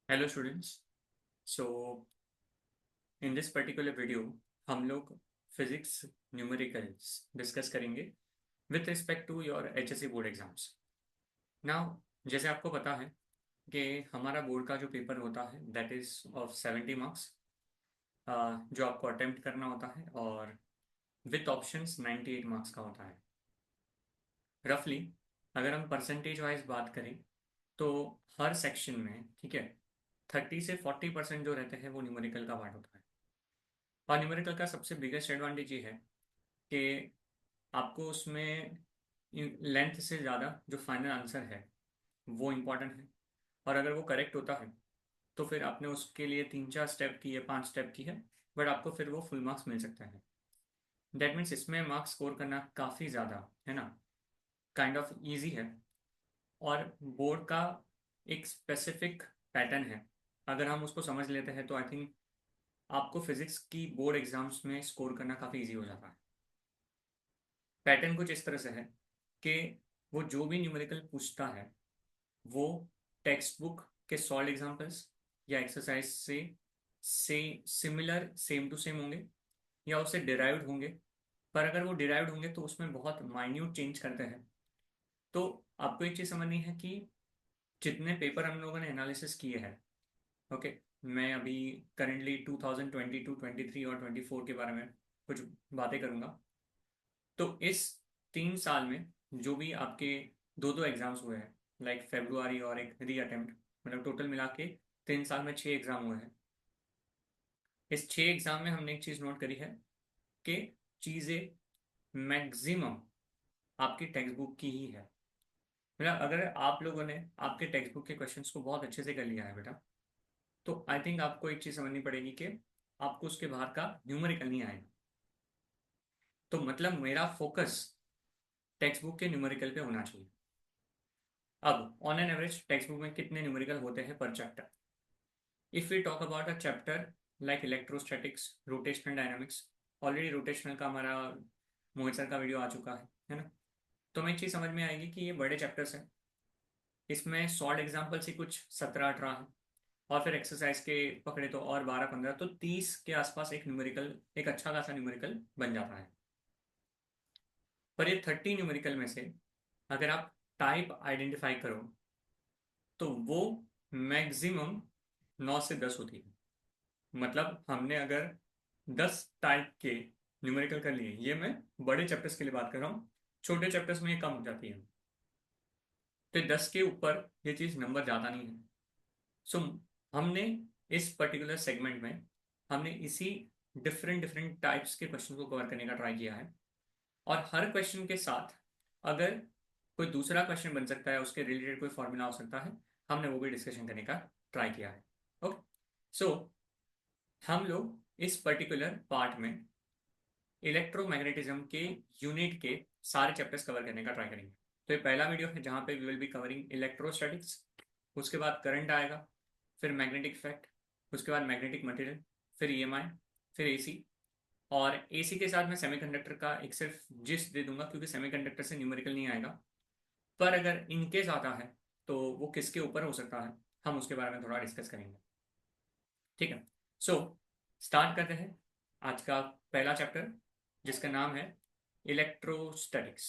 Hello students. So in this particular video हम लोग physics numericals discuss करेंगे with respect to your HSC board exams. Now, जैसे आपको पता है कि हमारा बोर्ड का जो पेपर होता है दैट इज ऑफ 70 मार्क्स, जो आपको अटेम्प्ट करना होता है, और विथ ऑप्शंस 98 मार्क्स का होता है रफली। अगर हम परसेंटेज वाइज बात करें तो हर सेक्शन में, ठीक है, 30 से 40% जो रहते हैं वो न्यूमेरिकल का पार्ट होता है। और न्यूमेरिकल का सबसे बिगेस्ट एडवांटेज ये है कि आपको उसमें लेंथ से ज़्यादा जो फाइनल आंसर है वो इम्पॉर्टेंट है। और अगर वो करेक्ट होता है तो फिर आपने उसके लिए 3-4 स्टेप की है, 5 स्टेप की है, बट आपको फिर वो फुल मार्क्स मिल सकता है। दैट मीन्स इसमें मार्क्स स्कोर करना काफ़ी ज़्यादा, है ना, काइंड ऑफ ईजी है। और बोर्ड का एक स्पेसिफिक पैटर्न है, अगर हम उसको समझ लेते हैं तो आई थिंक आपको फिजिक्स की बोर्ड एग्जाम्स में स्कोर करना काफ़ी ईजी हो जाता है। पैटर्न कुछ इस तरह से है कि वो जो भी न्यूमेरिकल पूछता है वो टेक्स्ट बुक के सॉल्व एग्जांपल्स या एक्सरसाइज से सिमिलर, सेम टू सेम होंगे, या उससे डिराइव्ड होंगे। पर अगर वो डिराइव्ड होंगे तो उसमें बहुत माइन्यूट चेंज करते हैं। तो आपको एक चीज़ समझनी है कि जितने पेपर हम लोगों ने एनालिसिस किए हैं, ओके, मैं अभी करेंटली 2022, 23 और 24 के बारे में कुछ बातें करूंगा। तो इस 3 साल में जो भी आपके दो दो एग्जाम्स हुए हैं, लाइक फेब्रुआरी और एक री अटेम्प्ट, मतलब टोटल मिला के 3 साल में 6 एग्जाम हुए हैं। इस 6 एग्जाम में हमने एक चीज़ नोट करी है कि चीज़ें मैक्सिमम आपकी टेक्स्ट बुक की ही है। मतलब अगर आप लोगों ने आपके टेक्स्ट बुक के क्वेश्चंस को बहुत अच्छे से कर लिया है बेटा, तो आई थिंक आपको एक चीज़ समझनी पड़ेगी कि आपको उसके बाहर का न्यूमेरिकल नहीं आएगा। तो मतलब मेरा फोकस टेक्स्ट बुक के न्यूमेरिकल पे होना चाहिए। अब on an average text book में कितने न्यूमेरिकल होते हैं पर chapter? If we talk about a chapter like electrostatics, rotational dynamics, already rotational का हमारा मोहित सर का वीडियो आ चुका है ना? तो हमें एक चीज़ समझ में आएगी कि ये बड़े चैप्टर्स हैं। इसमें सॉल्ड एग्जाम्पल्स ही कुछ 17-18 हैं, और फिर एक्सरसाइज के पकड़े तो और 12-15, तो 30 के आसपास एक न्यूमेरिकल, एक अच्छा खासा न्यूमेरिकल बन जाता है। पर ये 30 न्यूमेरिकल में से अगर आप टाइप आइडेंटिफाई करो तो वो मैक्सिमम 9 से 10 होती है। मतलब हमने अगर 10 टाइप के न्यूमेरिकल कर लिए, ये मैं बड़े चैप्टर्स के लिए बात कर रहा हूँ, छोटे चैप्टर्स में ये कम हो जाती है। तो 10 के ऊपर ये चीज़ नंबर ज़्यादा नहीं है। सो हमने इस पर्टिकुलर सेगमेंट में हमने इसी डिफरेंट डिफरेंट टाइप्स के क्वेश्चन को कवर करने का ट्राई किया है। और हर क्वेश्चन के साथ अगर कोई दूसरा क्वेश्चन बन सकता है, उसके रिलेटेड कोई फॉर्मूला हो सकता है, हमने वो भी डिस्कशन करने का ट्राई किया है। ओके, सो हम लोग इस पर्टिकुलर पार्ट में इलेक्ट्रोमैग्नेटिज्म के यूनिट के सारे चैप्टर्स कवर करने का ट्राई करेंगे। तो ये पहला वीडियो है जहाँ पे we will be covering electrostatics, उसके बाद करंट आएगा, फिर मैग्नेटिक इफेक्ट, उसके बाद मैग्नेटिक मटेरियल, फिर ईएमआई, फिर एसी। और एसी के साथ मैं सेमीकंडक्टर का एक सिर्फ जिस्ट दे दूंगा, क्योंकि सेमीकंडक्टर से न्यूमेरिकल नहीं आएगा। पर अगर इनकेस आता है तो वो किसके ऊपर हो सकता है, हम उसके बारे में थोड़ा डिस्कस करेंगे। ठीक है, सो स्टार्ट करते हैं आज का पहला चैप्टर, जिसका नाम है इलेक्ट्रोस्टैटिक्स।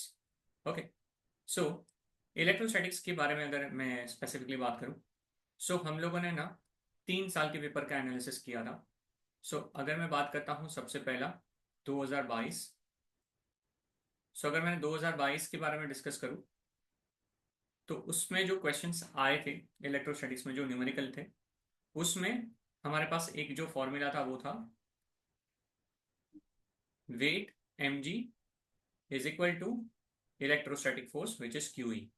ओके, सो इलेक्ट्रोस्टैटिक्स के बारे में अगर मैं स्पेसिफिकली बात करूं, सो हम लोगों ने ना 3 साल के पेपर का एनालिसिस किया था। सो अगर मैं बात करता हूं सबसे पहला 2022, सो अगर मैं 2022 के बारे में डिस्कस करूं तो उसमें जो क्वेश्चंस आए थे इलेक्ट्रोस्टैटिक्स में, जो न्यूमेरिकल थे, उसमें हमारे पास एक जो फॉर्मूला था वो था weight mg is equal to electrostatic force which is Q E.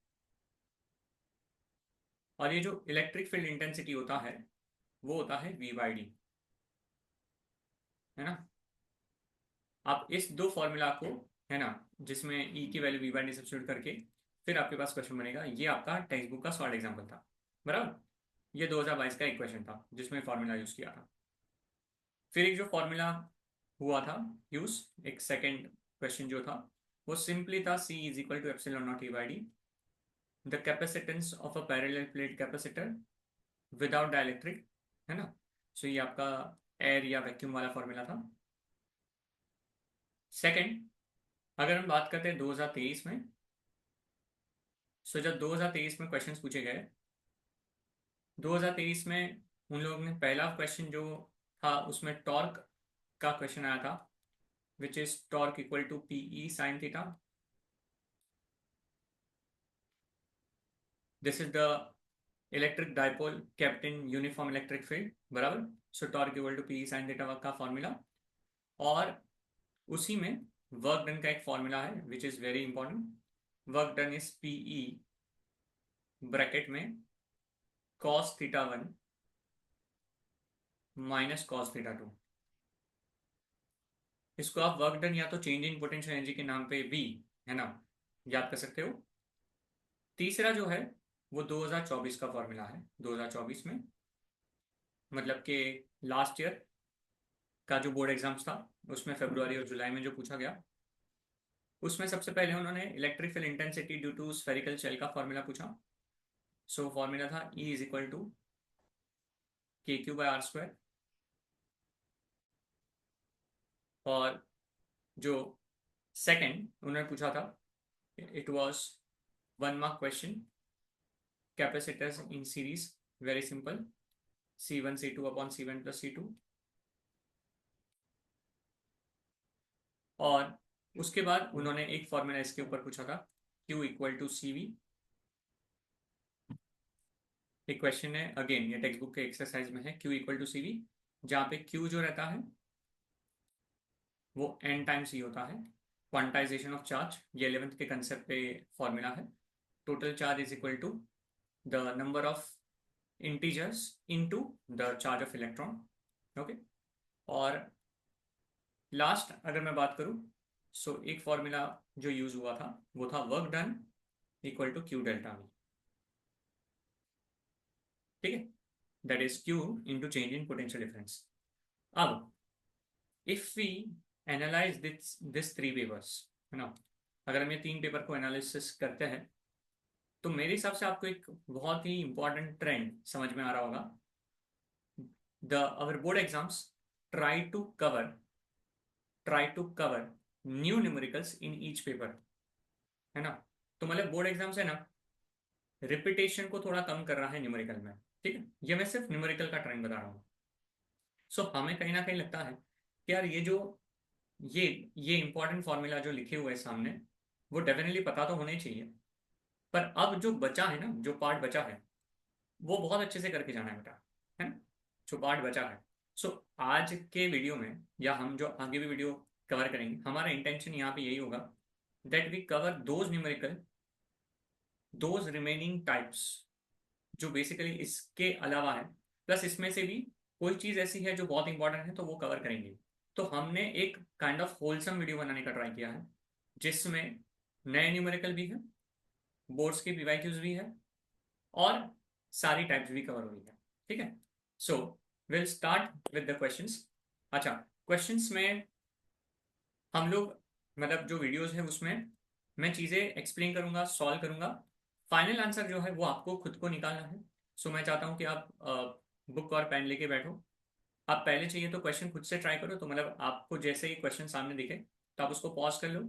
और ये जो इलेक्ट्रिक फील्ड इंटेंसिटी होता है वो होता है वी बाई डी, है ना? आप इस दो फॉर्मूला को, है ना, जिसमें ई की value V by D substitute करके फिर आपके पास क्वेश्चन बनेगा। ये आपका टेक्स्ट बुक का सॉल्व एग्जाम्पल था, बराबर। ये 2022 का एक क्वेश्चन था जिसमें फॉर्मूला यूज किया था। फिर एक जो फॉर्मूला हुआ था यूज, एक सेकेंड क्वेश्चन जो था, वो सिंपली था C is equal to epsilon naught E by D, the capacitance of a parallel plate capacitor without dielectric, है ना। सो ये आपका एयर या वैक्यूम वाला फॉर्मूला था। सेकंड, अगर हम बात करते हैं 2023 में, सो जब 2023 में क्वेश्चंस पूछे गए, 2023 में उन लोगों ने पहला क्वेश्चन जो था उसमें टॉर्क का क्वेश्चन आया था, which is torque equal to PE sine theta. This is the electric dipole kept in uniform electric field, बराबर। So torque equal to PE sine theta का फॉर्मूला, और उसी में वर्क डन का एक फॉर्मूला है which is very important. Work done is PE bracket में cos theta 1 minus cos theta 2। इसको आप वर्क डन या तो चेंज इन पोटेंशियल एनर्जी के नाम पे भी, है ना, याद कर सकते हो। तीसरा जो है वो 2024 का फॉर्मूला है। 2024 में मतलब कि लास्ट ईयर का जो बोर्ड एग्जाम्स था उसमें फरवरी और जुलाई में जो पूछा गया, उसमें सबसे पहले उन्होंने electric field intensity due to spherical shell का फॉर्मूला पूछा। सो फॉर्मूला था E is equal to K Q by R square. और जो सेकंड उन्होंने पूछा था, it was 1 mark question, capacitors in series, very simple, C1 C2 upon C1 plus C2। और उसके बाद उन्होंने एक फॉर्मूला इसके ऊपर पूछा था, Q इक्वल टू CV। एक क्वेश्चन है, अगेन ये टेक्स्ट बुक के एक्सरसाइज में है, Q इक्वल टू CV, जहाँ पे Q जो रहता है वो N टाइम्स E होता है। क्वांटाइजेशन ऑफ चार्ज, ये 11th के कंसेप्ट पे फॉर्मूला है। Total charge is equal to the number of integers into the charge of electron, okay. और लास्ट अगर मैं बात करूं, सो एक फॉर्मूला जो यूज हुआ था वो था work done equal to Q delta V, ठीक है, that is Q into change in potential difference. अब if we analyse this 3 papers, है ना, अगर हम ये 3 पेपर को एनालिसिस करते हैं तो मेरे हिसाब से आपको एक बहुत ही इंपॉर्टेंट ट्रेंड समझ में आ रहा होगा। The our board exams try to cover new numericals in each paper, है ना। तो मतलब बोर्ड एग्जाम्स है ना, रिपीटेशन को थोड़ा कम कर रहा है न्यूमेरिकल में, ठीक है। ये मैं सिर्फ न्यूमेरिकल का ट्रेंड बता रहा हूँ। सो हमें कहीं ना कहीं लगता है कि यार ये जो ये ये इंपॉर्टेंट फॉर्मूला जो लिखे हुए हैं सामने, वो डेफिनेटली पता तो होने चाहिए, पर अब जो बचा है ना, जो पार्ट बचा है वो बहुत अच्छे से करके जाना है बेटा, है ना, जो पार्ट बचा है। सो आज के वीडियो में या हम जो आगे भी वीडियो कवर करेंगे, हमारा इंटेंशन यहाँ पे यही होगा that we cover those numerical, those remaining types जो बेसिकली इसके अलावा है, प्लस इसमें से भी कोई चीज़ ऐसी है जो बहुत इंपॉर्टेंट है तो वो कवर करेंगे। तो हमने एक काइंड ऑफ होलसम वीडियो बनाने का ट्राई किया है, जिसमें नए न्यूमेरिकल भी है, बोर्ड्स के पीवाईक्यूज भी है, और सारी टाइप्स भी कवर हुई है, ठीक है। So will start with the questions. अच्छा, क्वेश्चंस में हम लोग मतलब जो वीडियोस है उसमें मैं चीज़ें एक्सप्लेन करूंगा, सॉल्व करूंगा, फाइनल आंसर जो है वो आपको खुद को निकालना है। सो मैं चाहता हूँ कि आप बुक और पेन लेके बैठो। आप पहले चाहिए तो क्वेश्चन खुद से ट्राई करो, तो मतलब आपको जैसे ही क्वेश्चन सामने दिखे तो आप उसको पॉज कर लो,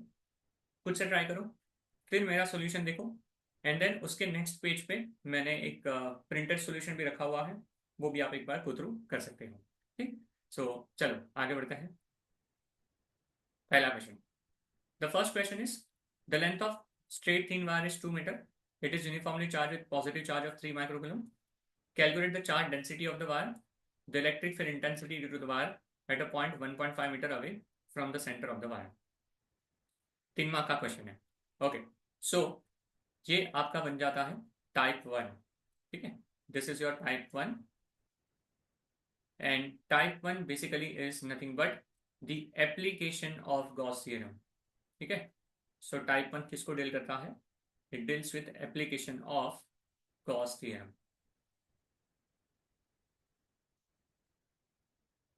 खुद से ट्राई करो, फिर मेरा सोल्यूशन देखो, एंड देन उसके नेक्स्ट पेज पे मैंने एक प्रिंटेड सोल्यूशन भी रखा हुआ है, वो भी आप एक बार गो थ्रू कर सकते हो, ठीक। सो चलो आगे बढ़ते हैं। पहला question, the first question is the length of straight thin wire is 2 meter. It is uniformly charged with positive charge of 3 microcoulomb. Calculate the charge density of the wire, the electric field intensity due to the wire at a point 1.5 meter away from the center of the wire. 3 mark का question है, okay. सो ये आपका बन जाता है type 1, ठीक है। This is your type 1, and type 1 basically is nothing but the application of Gauss theorem, ठीक है। सो टाइप 1 किसको डील करता है? It deals with application of Gauss theorem.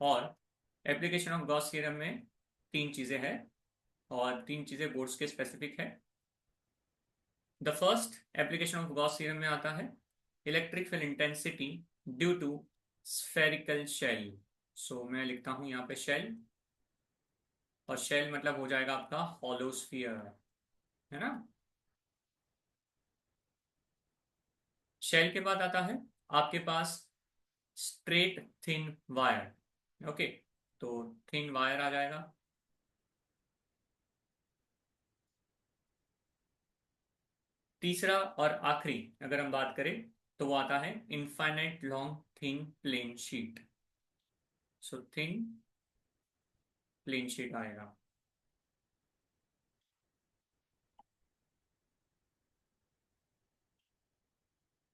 और एप्लीकेशन ऑफ गॉस थ्योरम में 3 चीजें हैं, और 3 चीजें बोर्ड्स के स्पेसिफिक है। The first application of Gauss theorem में आता है electric field intensity due to spherical shell. So मैं लिखता हूं यहाँ पे शेल, और शेल मतलब हो जाएगा आपका हॉलो स्फीयर, है ना। शेल के बाद आता है आपके पास स्ट्रेट थिन वायर। ओके, तो थिन वायर आ जाएगा। तीसरा और आखिरी अगर हम बात करें तो वो आता है infinite long thin plane sheet. So thin plane sheet आएगा।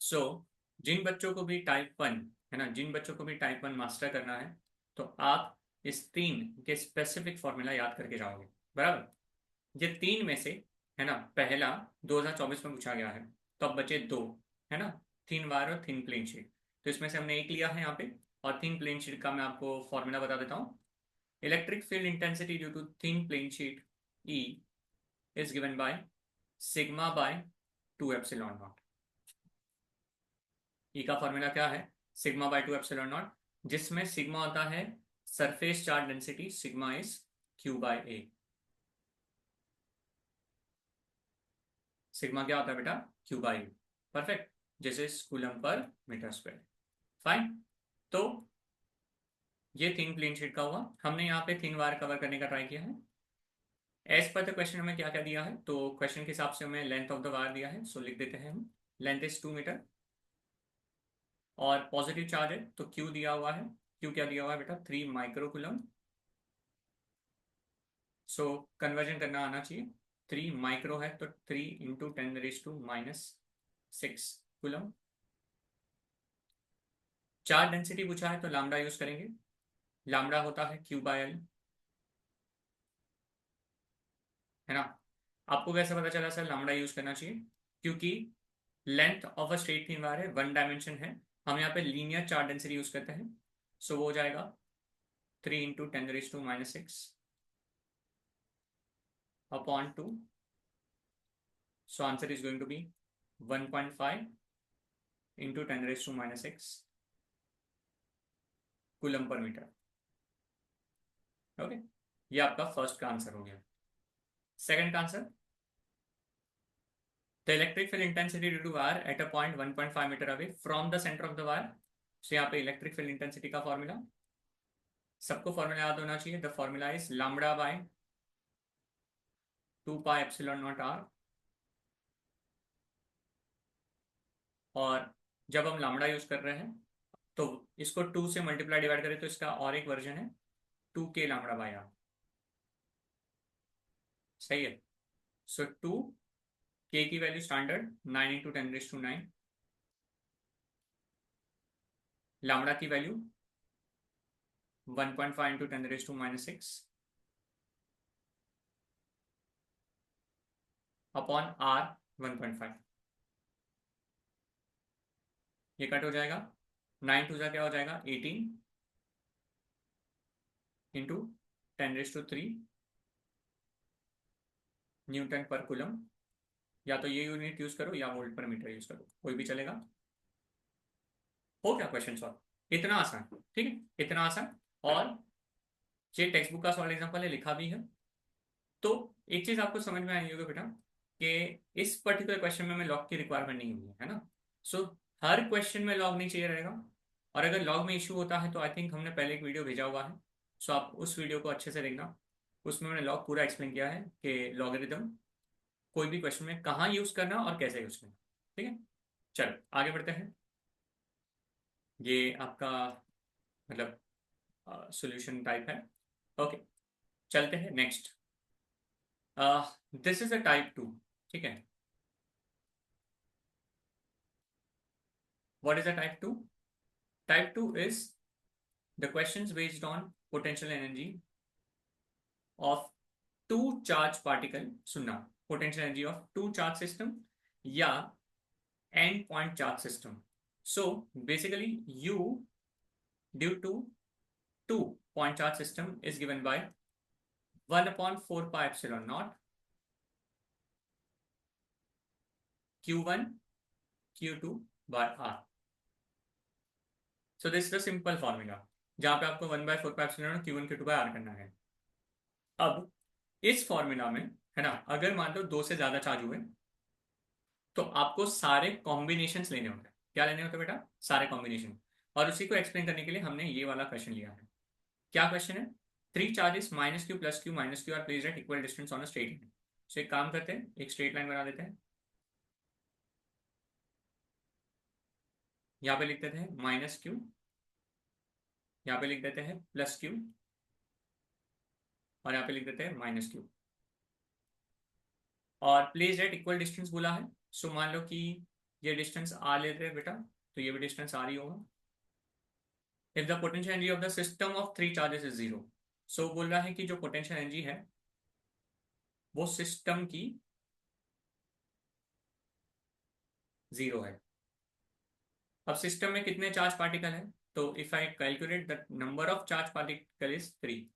सो जिन बच्चों को भी टाइप 1, है ना, जिन बच्चों को भी टाइप 1 मास्टर करना है, तो आप इस तीन के स्पेसिफिक फॉर्मूला याद करके जाओगे, बराबर। ये तीन में से, है ना, पहला 2024 में पूछा गया है, तो अब बचे दो, है ना, थिन वायर और थिन प्लेन शीट। तो इसमें से हमने एक लिया है यहाँ पे, और थिन प्लेन शीट का मैं आपको फॉर्मूला बता देता हूँ। Electric field intensity due to thin plane sheet E is given by sigma by 2 epsilon naught. E का फॉर्मूला क्या है? सिग्मा बाय 2 एप्सिलॉन नॉट, जिसमें सिग्मा होता है surface charge density, sigma is Q/A। Sigma क्या होता है बेटा? Q/A। परफेक्ट, जैसे coulomb per metre square. Fine. तो ये थिन प्लेन शीट का हुआ, हमने यहाँ पे थिन वायर कवर करने का ट्राई किया है। एज पर द क्वेश्चन हमें क्या क्या दिया है, तो क्वेश्चन के हिसाब से हमें लेंथ ऑफ द वायर दिया है, सो लिख देते हैं हम। लेंथ इज 2 मीटर, और पॉजिटिव चार्ज है तो Q दिया हुआ है। Q क्या दिया हुआ है बेटा? 3 माइक्रोकुलम। सो कन्वर्जन करना आना चाहिए। 3 माइक्रो है तो 3 × 10⁻⁻⁶ कुलम। चार्ज डेंसिटी पूछा है तो लैम्डा यूज करेंगे। लैम्डा होता है Q/L, है ना। आपको कैसे पता चला सर लैम्डा यूज करना चाहिए? क्योंकि length of a straight thin wire है, वन डायमेंशन है, हम यहाँ पे लीनियर चार्ज डेंसिटी यूज करते हैं। सो वो हो जाएगा 3 × 10⁻⁶ upon 2। So answer is going to be 1.5 × 10⁻⁶ coulomb per metre. Okay, ये आपका फर्स्ट का आंसर हो गया। सेकंड का answer, the electric field intensity due to wire at a point 1.5 metre away from the centre of the wire. So यहाँ पे electric field intensity का formula, सबको फॉर्मूला याद होना चाहिए। The formula is lambda by 2 π ε0r। और जब हम लैम्डा यूज कर रहे हैं तो इसको 2 से मल्टीप्लाई डिवाइड करें तो इसका और एक वर्जन है 2 k λ/r। सही है। सो 2 k की वैल्यू स्टैंडर्ड 9 × 10⁻⁹, लैम्डा की वैल्यू 1.5 × 10⁻⁻⁶ अपॉन r 1.5। ये कट हो जाएगा, 9 2 क्या हो जाएगा? 18 इंटू 10⁻³ न्यूटन पर कुलम। या तो ये यूनिट यूज करो या वोल्ट पर मीटर यूज करो, कोई भी चलेगा। हो गया क्वेश्चन सॉल्व, इतना आसान, ठीक है, इतना आसान। और ये टेक्स्ट बुक का सॉल्व एग्जाम्पल है, लिखा भी है। तो एक चीज आपको समझ में आई होगी बेटा, कि इस पर्टिकुलर क्वेश्चन में हमें लॉग की रिक्वायरमेंट नहीं हुई है ना। सो हर क्वेश्चन में लॉग नहीं चाहिए रहेगा, और अगर लॉग में इशू होता है तो आई थिंक हमने पहले एक वीडियो भेजा हुआ है, सो आप उस वीडियो को अच्छे से देखना। उसमें मैंने लॉग पूरा एक्सप्लेन किया है कि लॉगरिदम कोई भी क्वेश्चन में कहाँ यूज करना और कैसे यूज करना। ठीक है, चलो आगे बढ़ते हैं। ये आपका मतलब सॉल्यूशन टाइप है। ओके, चलते हैं next. This is a type 2। ठीक है, what is a type 2? Type 2 is the questions based on potential energy of two charge particle। सुनना, potential energy of two charge system या end point charge system। So basically U due to two point charge system is given by 1/4 π epsilon naught Q1 Q2 by R. So this is the simple formula जहां पे आपको 1/4 Q1 Q2 by R करना है। अब इस formula में है ना, अगर मान लो 2 से ज्यादा चार्ज हुए तो आपको सारे कॉम्बिनेशन लेने होते हैं। क्या लेने होते हैं बेटा? सारे कॉम्बिनेशन। और उसी को एक्सप्लेन करने के लिए हमने ये वाला क्वेश्चन लिया है। क्या क्वेश्चन है? 3 charges -Q + Q - Q are placed at equal distance on a straight line. So एक काम करते हैं, एक स्ट्रेट लाइन बना देते हैं। यहाँ पे लिख देते हैं -Q, यहाँ पे लिख देते हैं +Q, और यहाँ पे लिख देते हैं -Q। और प्लेस्ड एट इक्वल डिस्टेंस बोला है, सो मान लो कि ये डिस्टेंस R लेते हैं बेटा, तो ये भी डिस्टेंस R ही होगा। If the potential energy of the system of 3 charges is 0, सो बोल रहा है कि जो पोटेंशियल एनर्जी है वो सिस्टम की 0 है। अब सिस्टम में कितने चार्ज पार्टिकल है? तो if I calculate the number of charge particle is 3,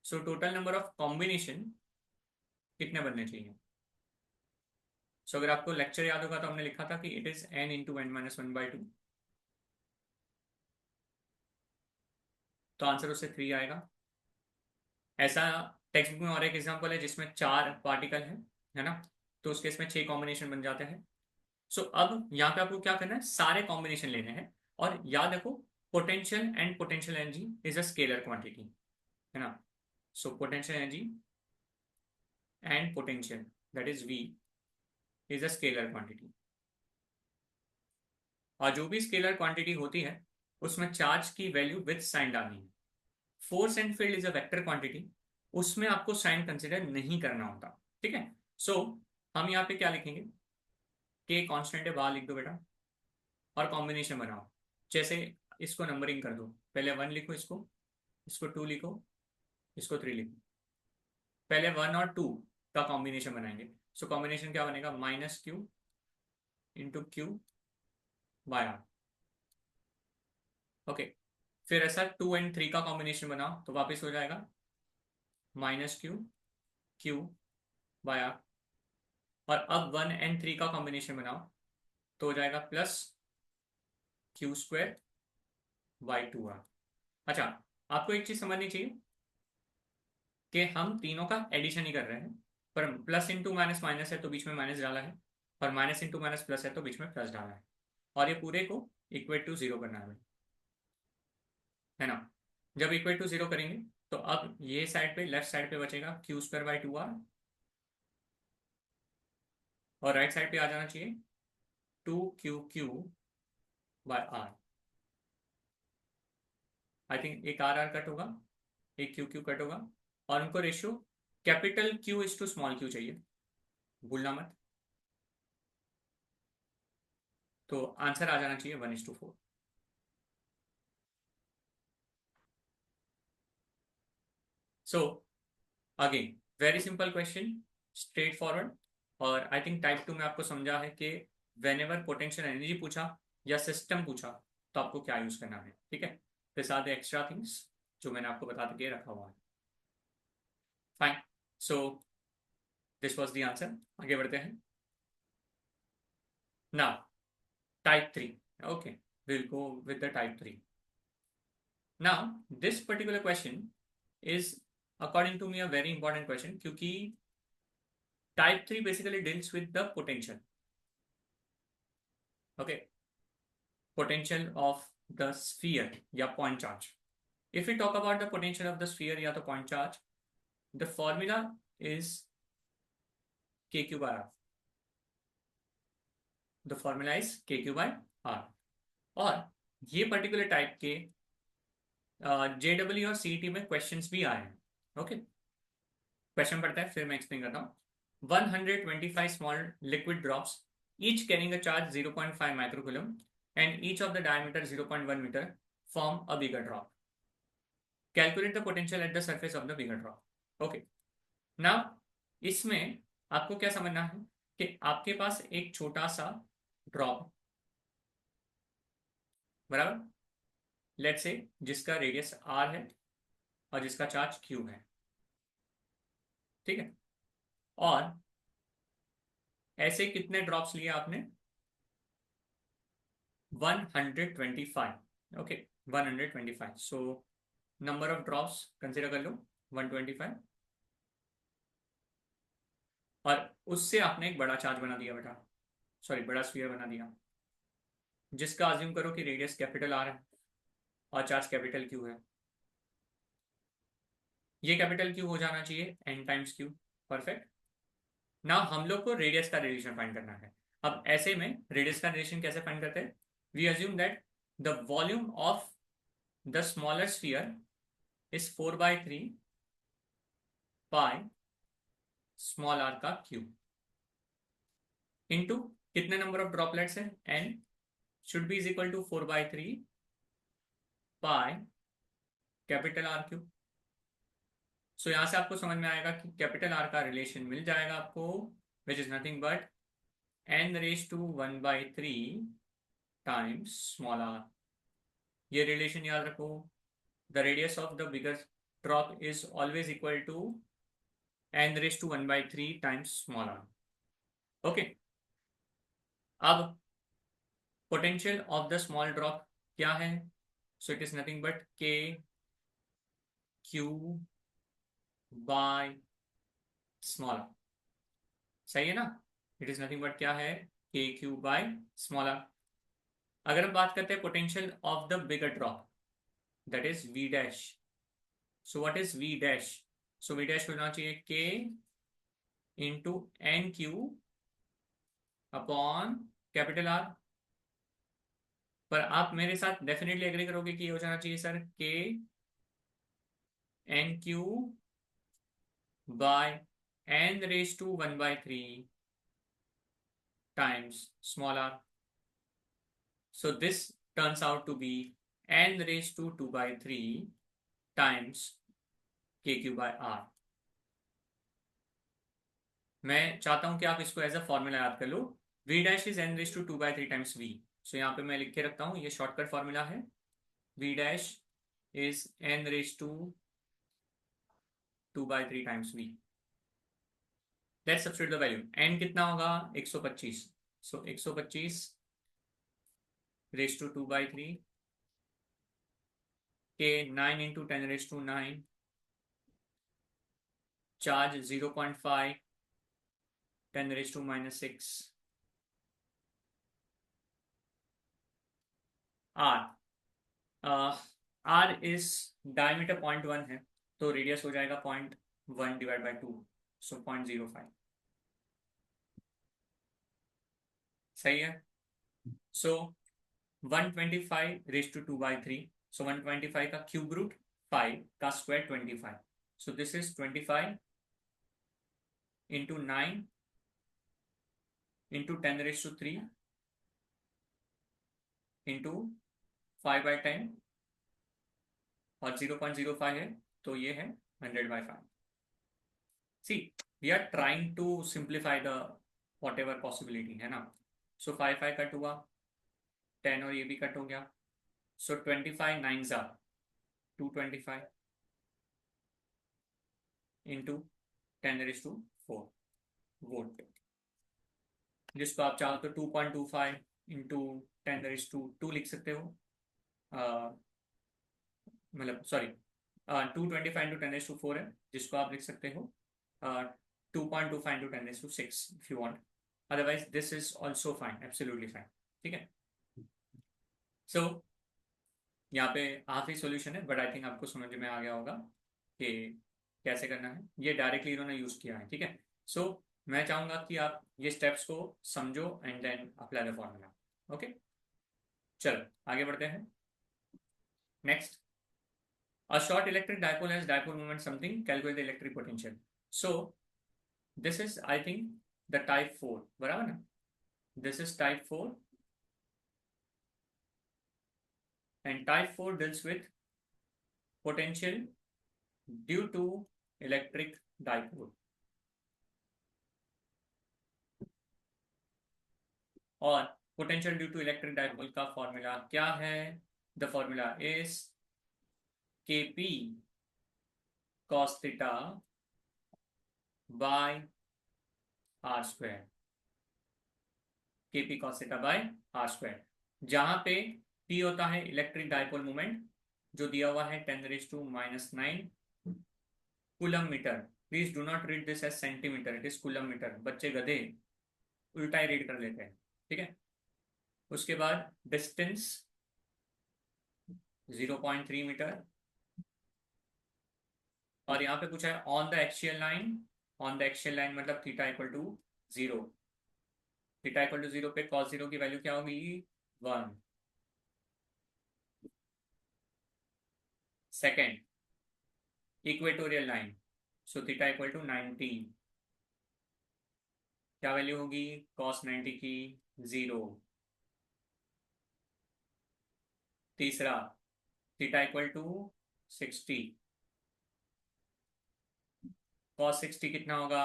so total number of combination कितने बनने चाहिए? सो अगर आपको लेक्चर याद होगा तो हमने लिखा था कि it is n into n - 1/2, तो आंसर उससे 3 आएगा। ऐसा टेक्स्ट बुक में और एक एग्जांपल है जिसमें 4 पार्टिकल है ना, तो उस केस में 6 कॉम्बिनेशन बन जाते हैं। सो अब यहाँ पे आपको क्या करना है, सारे कॉम्बिनेशन लेने हैं। और याद रखो, potential and potential energy is a scalar quantity, है ना। So potential energy and potential, that is V, is a scalar quantity. और जो भी स्केलर क्वांटिटी होती है उसमें चार्ज की वैल्यू विद साइन डालनी है। Force and field is a vector quantity, उसमें आपको साइन कंसिडर नहीं करना होता, ठीक है। सो हम यहाँ पे क्या लिखेंगे? के कांस्टेंट है, बाहर लिख दो बेटा, और कॉम्बिनेशन बनाओ। जैसे इसको नंबरिंग कर दो, पहले 1 लिखो, इसको इसको 2 लिखो, इसको 3 लिखो। पहले 1 और 2 का कॉम्बिनेशन बनाएंगे। सो कॉम्बिनेशन क्या बनेगा? -Q into Q by R। Okay, फिर ऐसा 2 एंड 3 का कॉम्बिनेशन बनाओ तो वापस हो जाएगा -Q Q बाय R। और अब 1 एंड 3 का कॉम्बिनेशन बनाओ तो हो जाएगा +Q² बाई 2R। अच्छा, आपको एक चीज समझनी चाहिए कि हम तीनों का एडिशन ही कर रहे हैं, पर प्लस इंटू माइनस माइनस है तो बीच में माइनस डाला है, और माइनस इंटू माइनस प्लस है तो बीच में प्लस डाला है, और ये पूरे को इक्वेट टू 0 करना है ना। जब इक्वेट टू 0 करेंगे तो अब ये साइड पे, लेफ्ट साइड पे बचेगा Q² बाई 2R, और राइट साइड पे आ जाना चाहिए 2QQ by R। I think एक R कट होगा, एक QQ कट होगा, और उनको ratio capital Q is to small q चाहिए, भूलना मत। तो आंसर आ जाना चाहिए 1:4। So again very simple question, straight forward. और आई थिंक टाइप 2 में आपको समझा है कि वेन एवर पोटेंशियल एनर्जी पूछा या सिस्टम पूछा तो आपको क्या यूज करना है, ठीक है। This are the extra things जो मैंने आपको बता के रखा हुआ है। Fine, so this was the answer. आगे बढ़ते हैं। Now type 3, okay, will go with the type 3। Now this particular question is according to me a very important question, क्योंकि type 3 basically deals with the potential, okay, potential of the sphere या point charge. If we talk about the potential of the sphere या तो point charge, the formula is kq by r. The formula is kq by r. और ये particular type के JEE और CET में questions भी आए हैं, ओके। क्वेश्चन पढ़ता है फिर मैं एक्सप्लेन करता हूँ। 125 small liquid drops, each carrying a charge 0.5 microcoulomb and each of the diameter 0.1 meter form a bigger drop. Calculate the potential at the surface of the bigger drop. Okay. Now इसमें आपको क्या समझना है कि आपके पास एक छोटा सा ड्रॉप, बराबर, लेट्स से जिसका रेडियस r है और जिसका चार्ज q है, ठीक है। और ऐसे कितने ड्रॉप्स लिए आपने? 125. Okay, 125. So number of drops consider कर लो 125, और उससे आपने एक बड़ा चार्ज बना दिया बेटा, सॉरी बड़ा स्फीयर बना दिया, जिसका अज्यूम करो कि रेडियस कैपिटल आर है और चार्ज कैपिटल क्यू है। ये कैपिटल क्यू हो जाना चाहिए n times Q. Perfect. Now हम लोग को रेडियस का रिलेशन फाइंड करना है। अब ऐसे में रेडियस का रिलेशन कैसे फाइंड करते हैं? We assume that the volume of the smaller sphere is 4/3 pi small r का क्यूब इंटू कितने नंबर ऑफ ड्रॉपलेट्स है n should be is equal to 4/3 pi capital R cube. So यहां से आपको समझ में आएगा कि कैपिटल आर का रिलेशन मिल जाएगा आपको, which is nothing but n⁻⁴ times small r. ये रिलेशन याद रखो, the radius of the bigger drop is always equal to n⁻⁴ times small r. Okay, अब potential of the small drop क्या है? So it is nothing but k q by small r. सही है ना? It is nothing but क्या है? k q by small R. अगर हम बात करते हैं potential of the bigger drop, that is v dash. So what is v dash? So v dash होना चाहिए k into N Q upon capital R. पर आप मेरे साथ डेफिनेटली एग्री करोगे कि ये हो जाना चाहिए sir k N Q by n⁻⁴ times small r. So this turns out to be n⁻⁴ times kq by r. मैं चाहता हूं कि आप इसको एज अ फॉर्मूला याद कर लो। v dash is n⁻⁴ times v। सो यहाँ पे मैं लिख के रखता हूँ, ये शॉर्टकट फॉर्मूला है। v dash is n⁻⁴ times v। Let's substitute the value. n कितना होगा? 125। सो 125 रेज टू 2/3 के 9 into 10⁻⁹ charge 0.5 10⁻⁻6 r। r is diameter 0.1 है, तो रेडियस हो जाएगा 0.1 डिवाइड बाई 2, सो 0.05। सही है। सो 125 रेज टू 2/3, सो 125 का क्यूब रूट 5 का square 25। So this is 25 into 9 into 10⁻³ into 5/10 और 0.05 है, तो ये है 100/5। See, we are trying to simplify the whatever possibility, है ना? सो 5 कट हुआ, 10 और ये भी कट हो गया, सो 25 9s are 225 इंटू 10⁻⁴ वोल्ट, जिसको आप चाहो तो 2.25 इंटू 10⁻² लिख सकते हो। मतलब सॉरी 225 इंटू 10⁻⁴ है, जिसको आप लिख सकते हो 2.25 into 10⁻⁶ if you want. Otherwise this is also fine, absolutely fine. ठीक है। सो यहाँ पे आखिरी सॉल्यूशन है, बट आई थिंक आपको समझ में आ गया होगा कि कैसे करना है। ये डायरेक्टली इन्होंने यूज किया है। ठीक है। सो मैं चाहूंगा कि आप ये स्टेप्स को समझो and then apply the formula. Okay, चलो आगे बढ़ते हैं। Next, a short electric dipole has dipole moment something, calculate the electric potential. So this is I think the type 4, बराबर ना? This is type 4 and type 4 deals with potential due to electric dipole। और potential due to electric dipole का formula क्या है? The formula is kp cos theta by r square. kp cos theta by r square. जहां पे P होता है electric dipole moment, जो दिया हुआ है 10⁻⁹ coulomb metre. Please do not read this as centimetre, it is coulomb metre. बच्चे गधे उल्टा ही रीड कर लेते हैं, ठीक है। उसके बाद डिस्टेंस 0.3 मीटर, और यहाँ पे पूछा है on the axial line. On the axial line मतलब theta equal to 0। Theta equal to 0 पे cos 0 की वैल्यू क्या होगी? 1। Second, equatorial line, so theta equal to 90। क्या वैल्यू होगी cos 90 की? 0। तीसरा, थीटा इक्वल टू 60। cos 60 कितना होगा?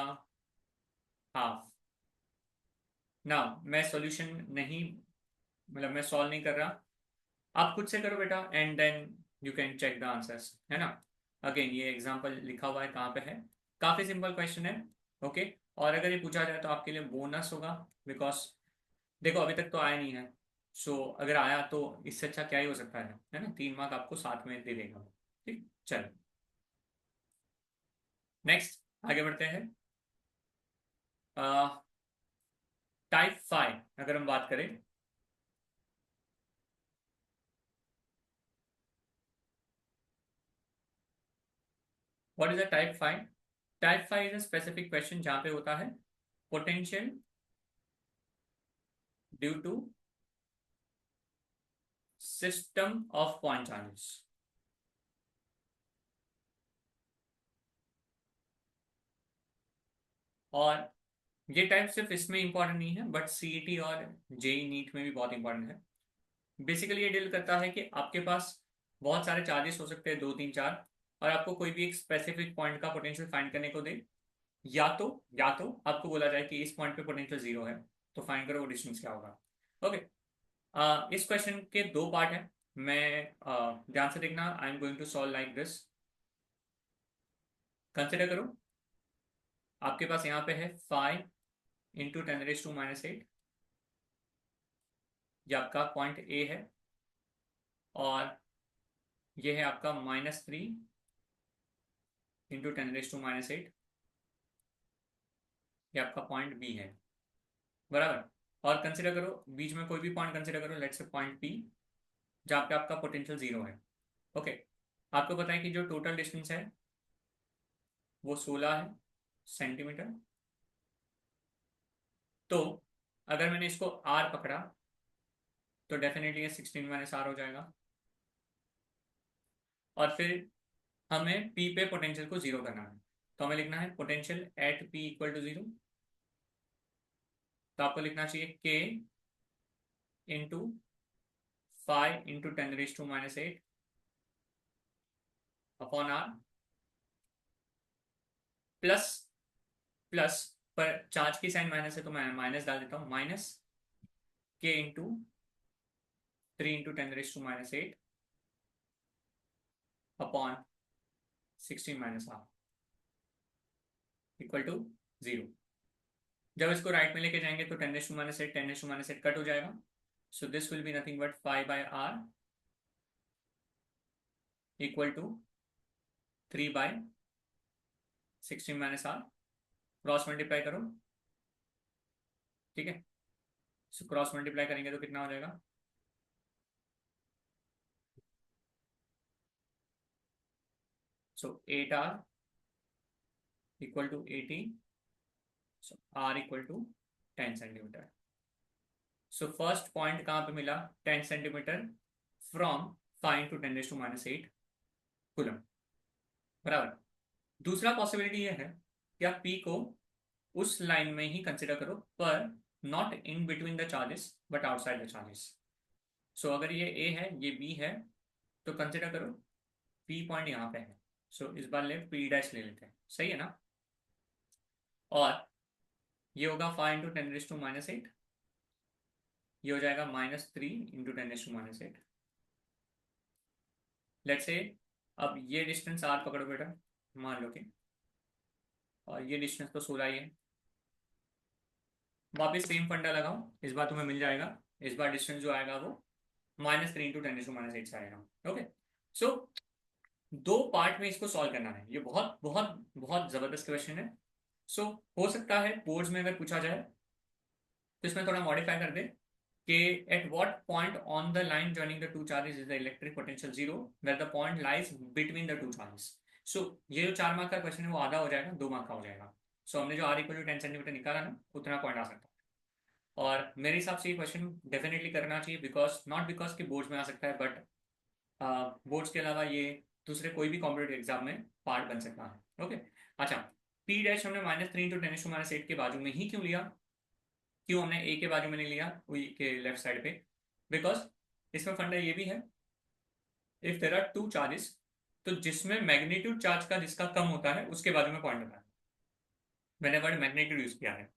हाफ। ना, मैं सॉल्यूशन नहीं, मतलब मैं सॉल्व नहीं कर रहा, आप खुद से करो बेटा, and then you can check the answers, है ना। अगेन ये एग्जांपल लिखा हुआ है कहाँ पे है, काफी सिंपल क्वेश्चन है। ओके, और अगर ये पूछा जाए तो आपके लिए बोनस होगा, बिकॉज देखो अभी तक तो आया नहीं है। सो अगर आया तो इससे अच्छा क्या ही हो सकता है ना। 3 मार्क आपको साथ में दे देगा। ठीक, चलो नेक्स्ट आगे बढ़ते हैं। टाइप 5 अगर हम बात करें, what is a type 5? Type 5 is a specific question जहां पे होता है potential due to system of point charges. और ये टाइप सिर्फ इसमें इंपॉर्टेंट नहीं है, बट सीईटी और जेई नीट में भी बहुत इंपॉर्टेंट है। बेसिकली ये डील करता है कि आपके पास बहुत सारे चार्जेस हो सकते हैं, 2 3 4, और आपको कोई भी एक स्पेसिफिक पॉइंट का पोटेंशियल फाइंड करने को दे। या तो आपको बोला जाए कि इस पॉइंट पे पोटेंशियल 0 है, तो फाइंड करो वो डिस्टेंस क्या होगा। ओके, इस क्वेश्चन के 2 पार्ट है। मैं ध्यान से देखना, I am going to solve like this. Consider करो, आपके पास यहाँ पे है 5 × 10⁻⁸, ये आपका पॉइंट ए है, और ये है आपका -3 × 10⁻⁸, ये आपका पॉइंट बी है, बराबर। और कंसिडर करो बीच में कोई भी पॉइंट कंसिडर करो, लेट्स से पॉइंट पी, जहाँ पे आपका पोटेंशियल 0 है। ओके, आपको पता है कि जो टोटल डिस्टेंस है वो 16 है सेंटीमीटर। तो अगर मैंने इसको आर पकड़ा तो डेफिनेटली ये 16 - r हो जाएगा। और फिर हमें पी पे पोटेंशियल को 0 करना है, तो हमें लिखना है potential at P equal to 0। तो आपको लिखना चाहिए K into 5 × 10⁻⁸ upon R, plus plus, पर चार्ज की साइन माइनस है तो मैं माइनस डाल देता हूँ, -k × 3 × 10⁻⁸ upon 16 - r equal to 0। जब इसको राइट में लेके जाएंगे तो 10⁻⁸ कट हो जाएगा, so this will be nothing but 5/r equal to 3/16 - r। Cross multiply करो, ठीक है। सो क्रॉस मल्टीप्लाई करेंगे तो कितना हो जाएगा? So 8r equal to 18, so r equal to 10 centimetre. So first point कहाँ पे मिला? 10 सेंटीमीटर फ्रॉम 5 × 10⁻⁸ कूलम, बराबर। दूसरा पॉसिबिलिटी ये है कि आप पी को उस लाइन में ही कंसिडर करो, पर not in between the charges but outside the charges. So अगर ये ए है ये बी है, तो कंसिडर करो पी पॉइंट यहाँ पे है, सो इस बार ले पी डैश ले लेते हैं, सही है ना। और ये होगा 5 × 10⁻⁸, ये हो जाएगा -3 × 10⁻⁸। लेट्स से अब ये डिस्टेंस आर पकड़ो बेटा, मान लो कि, और ये डिस्टेंस तो 16 ही है। वापिस सेम फंडा लगाओ, इस बार तुम्हें मिल जाएगा। इस बार डिस्टेंस जो आएगा वो -3 इंटू 10⁻⁸ से आएगा। ओके, सो दो पार्ट में इसको सॉल्व करना है। ये बहुत बहुत बहुत जबरदस्त क्वेश्चन है। सो हो सकता है बोर्ड्स में अगर पूछा जाए तो इसमें थोड़ा मॉडिफाई कर दे कि at what point on the line joining the two charges is the electric potential zero where the point lies between the two charges. So ये जो 4 मार्क का क्वेश्चन है वो आधा हो जाएगा, 2 मार्क का हो जाएगा। सो हमने जो r इक्वल टू 10 सेंटीमीटर निकाला ना, उतना पॉइंट आ सकता है। और मेरे हिसाब से ये क्वेश्चन डेफिनेटली करना चाहिए, बिकॉज नॉट बिकॉज कि बोर्ड्स में आ सकता है, बट बोर्ड्स के अलावा ये दूसरे कोई भी कॉम्पिटेटिव एग्जाम में पार्ट बन सकता है। ओके, अच्छा, पी डैश हमने -3 इंटू 10⁻⁸ के बाजू में ही क्यों लिया? क्यों हमने ए के बाजू में नहीं लिया वी के लेफ्ट साइड पे? बिकॉज इसमें फंडा ये भी है, if there are two charges, तो जिसमें मैग्नीट्यूड चार्ज का जिसका कम होता है उसके बाजू में पॉइंट होता है। मैंने वर्ड मैग्नीट्यूड यूज किया है।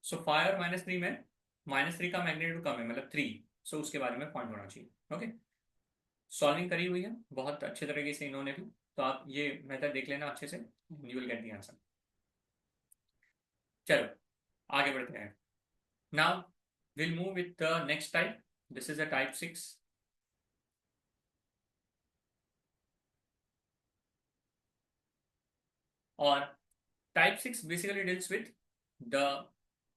सो 5 और -3 में -3 का मैग्नीट्यूड कम है, मतलब 3, सो उसके बारे में पॉइंट होना चाहिए। ओके, सॉल्विंग करी हुई है बहुत अच्छे तरीके से इन्होंने भी, तो आप ये मेथड देख लेना अच्छे से, you will get the answer. चलो आगे बढ़ते हैं। Now will move with the next type. This is a type 6। और type 6 basically deals with the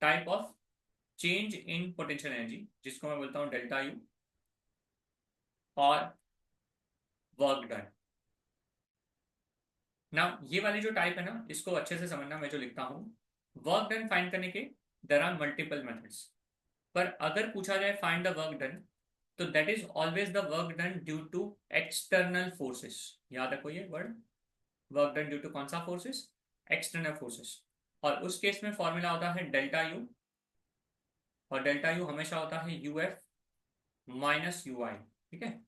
type of change in potential energy, जिसको मैं बोलता हूँ डेल्टा यू, और वर्क डन। ना ये वाली जो टाइप है ना, इसको अच्छे से समझना। मैं जो लिखता हूँ वर्क डन फाइंड करने के देयर आर मल्टीपल मेथड्स, पर अगर पूछा जाए फाइंड द वर्क डन, तो that is always the work done due to external forces. याद रखो ये word, work done due to कौन सा फोर्सेस? External forces. और उस केस में फॉर्मूला होता है डेल्टा यू, और डेल्टा यू हमेशा होता है यू एफ माइनस यू आई। ठीक है,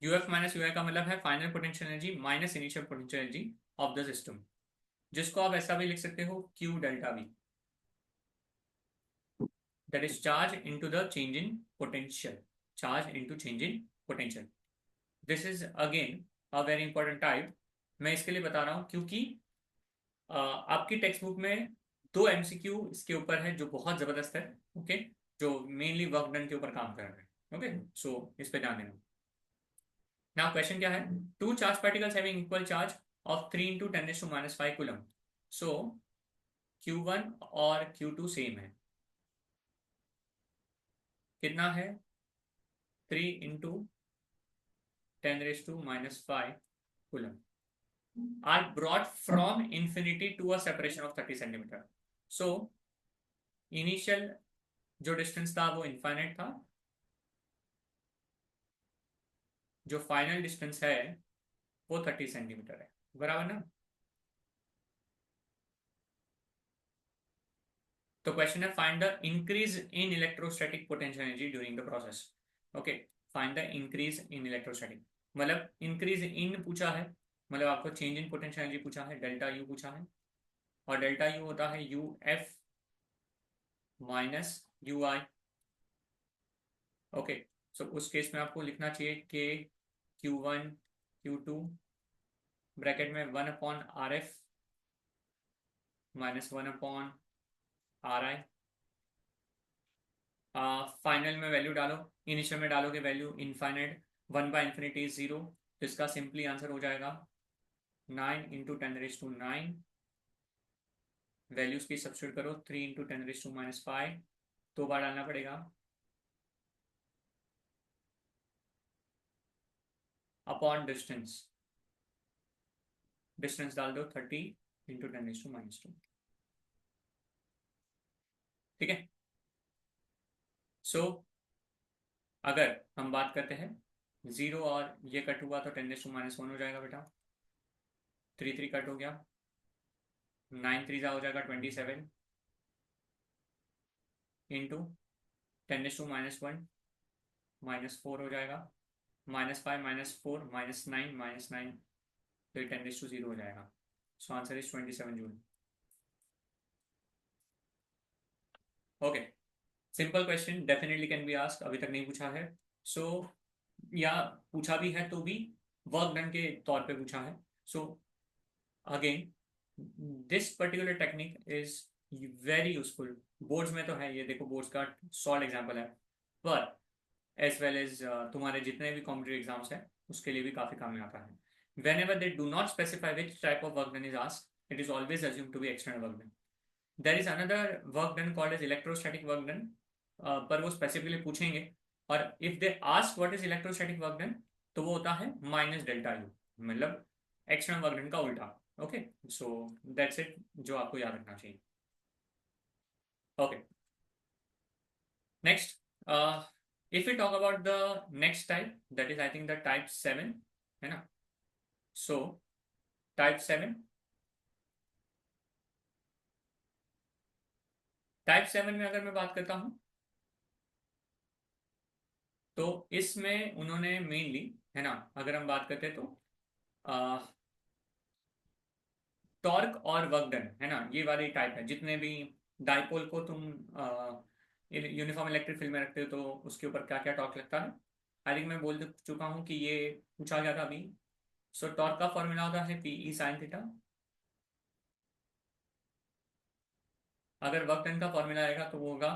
यू एफ माइनस यू आई का मतलब है final potential energy minus initial potential energy of the system, जिसको आप ऐसा भी लिख सकते हो Q delta we, that is charge into the change in potential, charge into change in potential. This is again a very important type। मैं इसके लिए बता रहा हूँ क्योंकि आपकी टेक्स्ट बुक में 2 MCQ इसके ऊपर है जो बहुत जबरदस्त है। ओके, जो मेनली वर्क डन के ऊपर काम कर रहे हैं। ओके, सो इस पे ध्यान देना। नाउ क्वेश्चन क्या है? Two charge particles having equal charge of 3 into 10⁻⁵ coulomb. So Q1 और Q2 सेम है। कितना है? 3 into 10⁻⁵ coulomb are brought from infinity to a separation of 30 centimetre. So initial जो डिस्टेंस था वो इनफाइनाइट था, जो फाइनल डिस्टेंस है वो 30 सेंटीमीटर है, बराबर ना? तो क्वेश्चन है find the increase in electrostatic potential energy during the process. Okay, find the increase in electrostatic, मतलब इंक्रीज इन पूछा है, मतलब आपको चेंज इन पोटेंशियल एनर्जी पूछा है, डेल्टा यू पूछा है, और डेल्टा यू होता है U F minus U I. Okay, so उस केस में आपको लिखना चाहिए कि Q1 Q2 ब्रैकेट में 1/RF माइनस 1/RI। फाइनल में वैल्यू डालो, इनिशियल में डालोगे वैल्यू इनफाइनाइट, 1/∞ 0, तो इसका सिंपली आंसर हो जाएगा 9 इंटू 10⁹। वैल्यूज की सब्स्टिट्यूट करो, 3 इंटू 10⁻⁵, 2 बार डालना पड़ेगा, अपॉन डिस्टेंस, डिस्टेंस डाल दो 30 इंटू 10⁻²। ठीक है, सो अगर हम बात करते हैं 0 और ये कट हुआ तो 10⁻⁻1 हो जाएगा बेटा, 3 3 कट हो गया, 9 3 हो जाएगा 27 इंटू 10⁻⁻1 -4 हो जाएगा, -5 -4 -9 -9, फिर 10⁻0 हो जाएगा। सो answer is 27 joule. Okay, simple question definitely can be ask, अभी तक नहीं पूछा है। सो या पूछा भी है तो भी वर्क डन के तौर पे पूछा है। So again this particular technique is very useful. Boards में तो है ये, देखो बोर्ड्स का सॉल्ड एग्जाम्पल है, पर एज वेल एज तुम्हारे जितने भी कॉम्पिटेटिव एग्जाम्स हैं उसके लिए भी काफी काम में आता है। Whenever they do not specify which type of work done is asked, it is always assume to be external work done. There is another work done called as electrostatic work done, पर वो specifically पूछेंगे। और if they ask what is electrostatic work done, तो वो होता है minus delta U, मतलब external work done का उल्टा। ओके, सो दैट्स इट जो आपको याद रखना चाहिए। Okay, next, if we talk about the next type, that is I think the type 7 है ना। so टाइप 7 में अगर मैं बात करता हूं, तो इसमें उन्होंने मेनली, है ना, अगर हम बात करते हैं तो टॉर्क और वर्क डन, है ना, ये वाली टाइप है। जितने भी डाइपोल को तुम यूनिफॉर्म इलेक्ट्रिक फील्ड में रखते हो तो उसके ऊपर क्या क्या टॉर्क लगता है, आई थिंक मैं बोल चुका हूँ कि ये पूछा गया था अभी। सो टॉर्क का फॉर्मूला होता है पीई साइन थीटा। अगर वर्क डन का फॉर्मूला आएगा तो वो होगा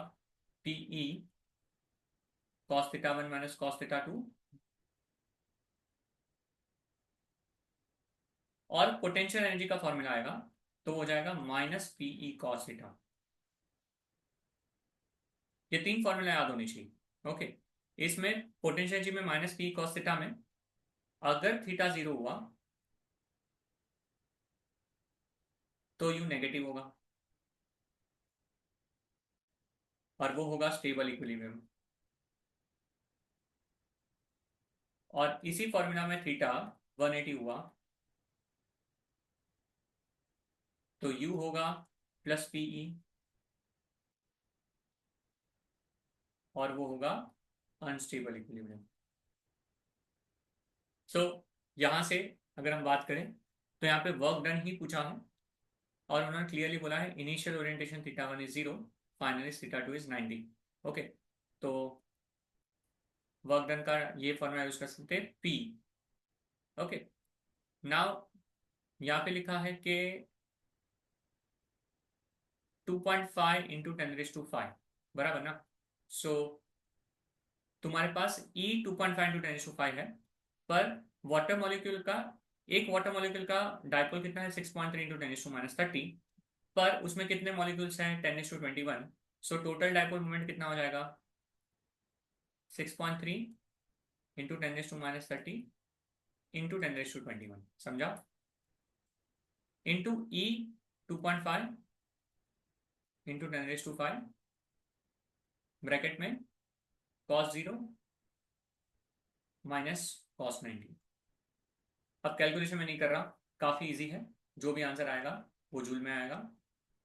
P E cos theta 1 minus cos theta 2। और पोटेंशियल एनर्जी का फॉर्मूला आएगा तो हो जाएगा माइनस पीई कॉस थीटा। ये तीन फॉर्मूला याद होनी चाहिए। ओके, इसमें पोटेंशियल एनर्जी में माइनस पीई कॉस थीटा में अगर थीटा जीरो हुआ तो यू नेगेटिव होगा, और वो होगा स्टेबल इक्विलिब्रियम। और इसी फॉर्मूला में थीटा 180 हुआ तो यू होगा प्लस पीई, और वो होगा अनस्टेबल इक्विलिब्रियम। सो यहां से अगर हम बात करें तो यहाँ पे वर्क डन ही पूछा है, और उन्होंने क्लियरली बोला है initial orientation theta 1 is 0, finally theta 2 is 90। Okay, तो वर्क डन का ये फॉर्मूला यूज कर सकते हैं पी। ओके, नाउ यहाँ पे लिखा है कि 2.5 इंटू 10⁵ बराबर ना। सो तुम्हारे पास E 2.5 इंटू 10⁵ है, पर वाटर मॉलिक्यूल का, एक वाटर मॉलिक्यूल का डायपोल कितना है 6.3 इंटू 10⁻30, पर उसमें कितने मॉलिक्यूल्स हैं 10⁻21। सो टोटल डायपोल मोमेंट कितना हो जाएगा 6.3 इंटू 10⁻30 इंटू 10⁻21, समझा, इंटू ई 2.5 इंटू 10⁵, ब्रैकेट में cos 0 माइनस cos 90। अब कैलकुलेशन में नहीं कर रहा, काफी इजी है, जो भी आंसर आएगा वो जूल में आएगा।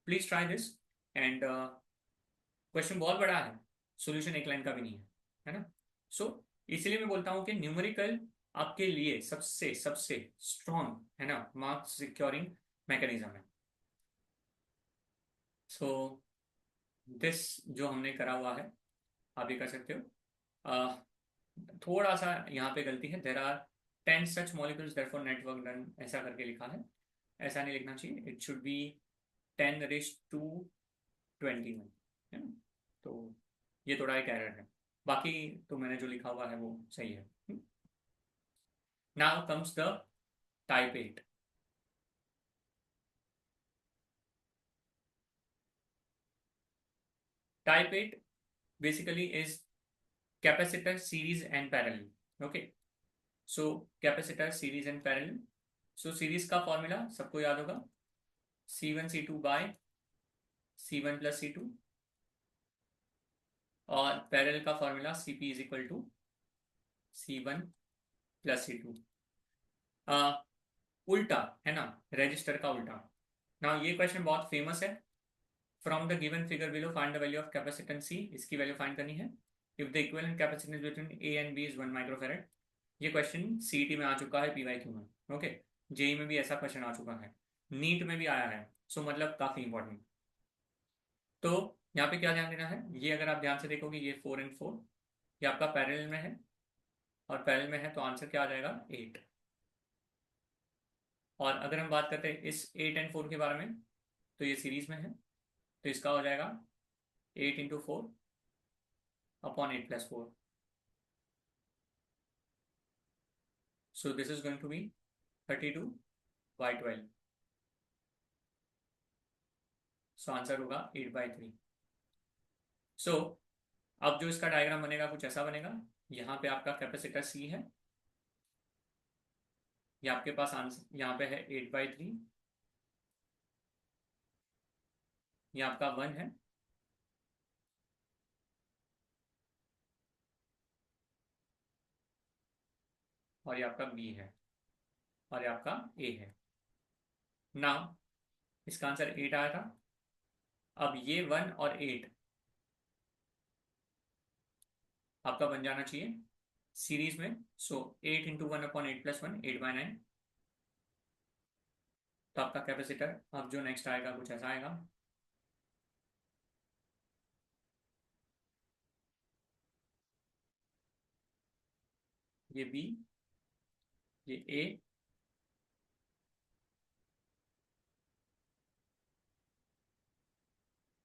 Please try this, and question बहुत बड़ा है, सॉल्यूशन एक लाइन का भी नहीं है ना। सो इसीलिए मैं बोलता हूँ कि न्यूमेरिकल आपके लिए सबसे सबसे स्ट्रॉन्ग, है ना, मार्क्स सिक्योरिंग मैकेनिज्म है। सो दिस जो हमने करा हुआ है आप ये कर सकते हो। uh, थोड़ा सा यहाँ पे गलती है, there are 10 such molecules therefore net work done, ऐसा करके लिखा है, ऐसा नहीं लिखना चाहिए, इट शुड बी 10⁻21, है ना। तो ये थोड़ा एक एरर है, बाकी तो मैंने जो लिखा हुआ है वो सही है। Now comes the type 8। Type 8 basically is capacitor series and parallel। okay, so capacitor series and parallel, so series का फॉर्मूला सबको याद होगा C1 C2 bye C1 plus C2, और पैरेलल का formula Cp is equal to C1 plus C2। उल्टा, है ना, register का उल्टा। ना ये क्वेश्चन बहुत फेमस है। From the given figure below find the value of capacitance C, इसकी वैल्यू फाइंड करनी है। If the equivalent capacitance between A and B is 1 microfarad. ये क्वेश्चन सीईटी में आ चुका है, PYQ में। ओके, जेई में भी ऐसा क्वेश्चन आ चुका है, नीट में भी आया है, सो मतलब काफी इंपॉर्टेंट। तो यहाँ पे क्या ध्यान देना है, ये अगर आप ध्यान से देखोगे ये 4 and 4, ये आपका पैरेलल में है, और पैरेलल में है तो आंसर क्या आ जाएगा 8। और अगर हम बात करते हैं इस 8 and 4 के बारे में, तो ये सीरीज में है, तो इसका हो जाएगा 8 × 4 upon 8 + 4. So this is going to be 32/12. So answer होगा 8/3. सो अब जो इसका डायग्राम बनेगा कुछ ऐसा बनेगा. यहाँ पे आपका कैपेसिटर C है, ये आपके पास आंसर यहाँ पे है 8/3, ये आपका 1 है, और ये आपका B है, और ये आपका A है. नाउ इसका आंसर 8 आया था. अब ये 1 और 8 आपका बन जाना चाहिए सीरीज में. सो 8 × 1/8 + 1 8/9. तो आपका कैपेसिटर अब जो नेक्स्ट आएगा कुछ ऐसा आएगा. ये B, ये A,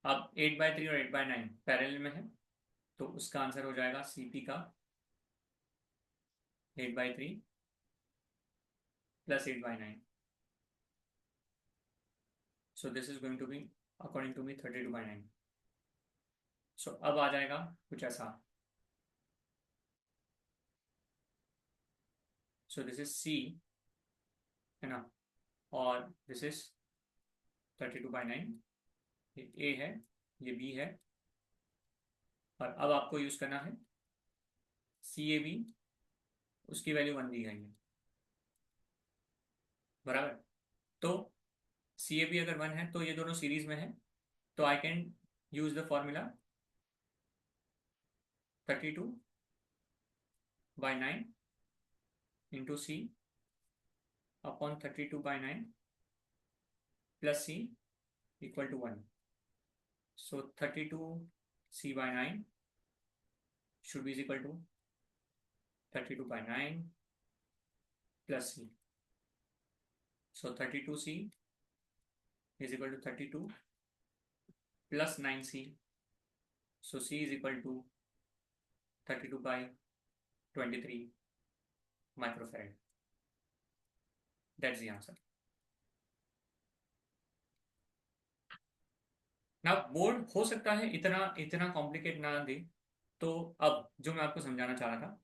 अब 8/3 और 8/9 पैरेलल में है, तो उसका आंसर हो जाएगा CP का 8/3 + 8/9. So this is going to be according to me 32/9. So अब आ जाएगा कुछ ऐसा. So this is C है ना, और this is 32/9. ये A है, ये B है, और अब आपको यूज करना है CAB. उसकी वैल्यू 1 दी गई है, बराबर. तो CAB अगर 1 है तो ये दोनों सीरीज में है, तो I can use the formula 32/9 into C upon 32/9 plus C equal to 1. So 32C/9 should be is equal to 32/9 plus C. So 32C is equal to 32 plus 9C. So C is equal to 32/23 microfarad. That's the answer. ना board हो सकता है इतना इतना complicate ना दे. तो अब जो मैं आपको समझाना चाह रहा था,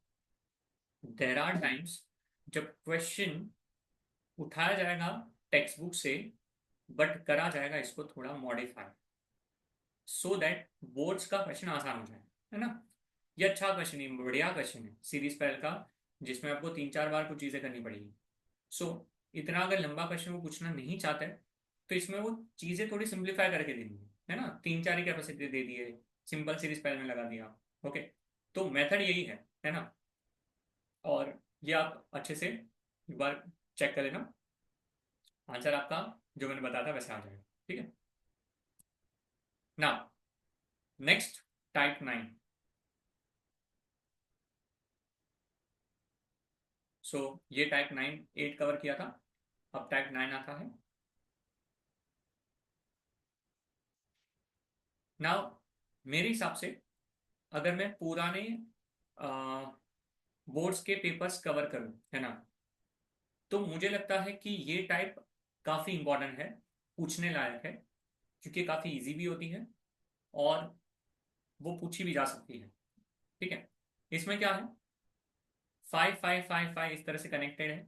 देयर आर टाइम्स जब क्वेश्चन उठाया जाएगा टेक्स्ट बुक से, बट करा जाएगा इसको थोड़ा मॉडिफाई, सो दैट बोर्ड्स का क्वेश्चन आसान हो जाए, है ना. ये अच्छा क्वेश्चन है, बढ़िया क्वेश्चन है सीरीज पैल का, जिसमें आपको 3-4 बार कुछ चीजें करनी पड़ेगी. सो इतना अगर लंबा क्वेश्चन वो पूछना नहीं चाहते हैं, तो इसमें वो चीजें थोड़ी सिंप्लीफाई करके देनी है ना. 3-4 ही कैपेसिटी दे दी है, सिंपल सीरीज पैल में लगा दिया. ओके, तो मेथड यही है ना. और ये आप अच्छे से एक बार चेक कर लेना, आंसर आपका जो मैंने बताया था वैसे आ जाएगा. ठीक है. ना नेक्स्ट टाइप 9. सो ये टाइप 9 8 कवर किया था, अब टाइप 9 आता है. नाउ मेरे हिसाब से अगर मैं पुराने बोर्ड्स के पेपर्स कवर करूं, है ना, तो मुझे लगता है कि ये टाइप काफी इंपॉर्टेंट है, पूछने लायक है, क्योंकि काफी इजी भी होती है और वो पूछी भी जा सकती है. ठीक है. इसमें क्या है, 5 5 5 5 इस तरह से कनेक्टेड है,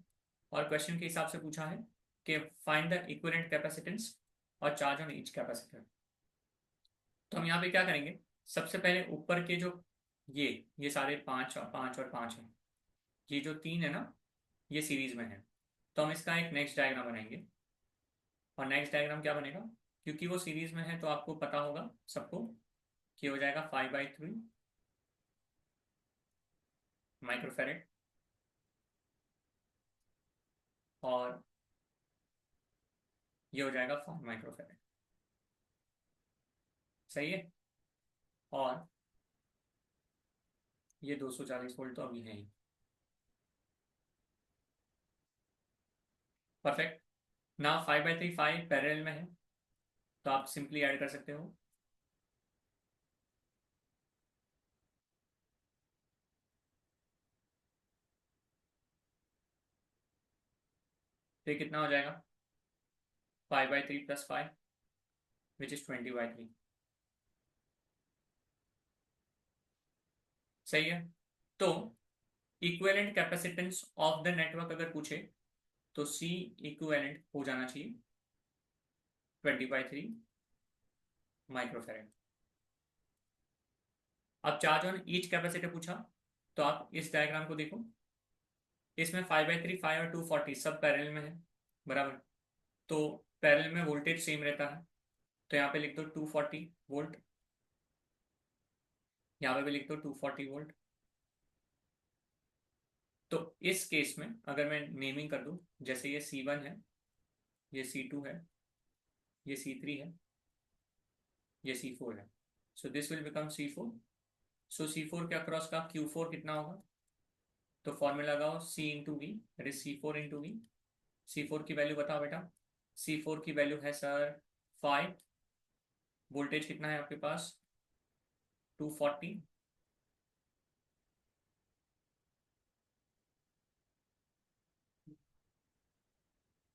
और क्वेश्चन के हिसाब से पूछा है कि फाइंड द इक्विवेलेंट कैपेसिटेंस और चार्ज ऑन ईच कैपेसिटर. तो हम यहाँ पे क्या करेंगे, सबसे पहले ऊपर के जो ये सारे 5 और 5 हैं, ये जो 3 है ना, ये सीरीज में है, तो हम इसका एक नेक्स्ट डायग्राम बनाएंगे. और नेक्स्ट डायग्राम क्या बनेगा, क्योंकि वो सीरीज में है तो आपको पता होगा सबको कि हो जाएगा 5/3 माइक्रोफेरेड, और ये हो जाएगा 5 माइक्रोफेरेड. सही है. और ये 240 वोल्ट तो अभी है ही. परफेक्ट. ना 5/3 5 पैरेलल में है, तो आप सिंपली ऐड कर सकते हो। तो ये कितना हो जाएगा, 5/3 + 5 विच इज 20/3। सही है। तो equivalent capacitance of the network अगर पूछे तो सी इक्विवेलेंट हो जाना चाहिए 20/3 माइक्रोफेरेड। अब चार्ज ऑन ईच कैपेसिटर पूछा, तो आप इस डायग्राम को देखो, इसमें 5/3 5 और 240 सब पैरेलल में है, बराबर। तो पैरेलल में वोल्टेज सेम रहता है, तो यहाँ पे लिख दो 240 वोल्ट, यहाँ पे भी लिख दो 240 वोल्ट। तो इस केस में अगर मैं नेमिंग कर दूं, जैसे ये C1 है, ये C2 है, ये C3 है, ये C4 है, सो this will become C4। So C4 के अक्रॉस का Q4 कितना होगा, तो फॉर्मूला लगाओ C × V, that is C4 × V। C4 की वैल्यू बताओ बेटा। C4 की वैल्यू है सर 5। वोल्टेज कितना है आपके पास, 240।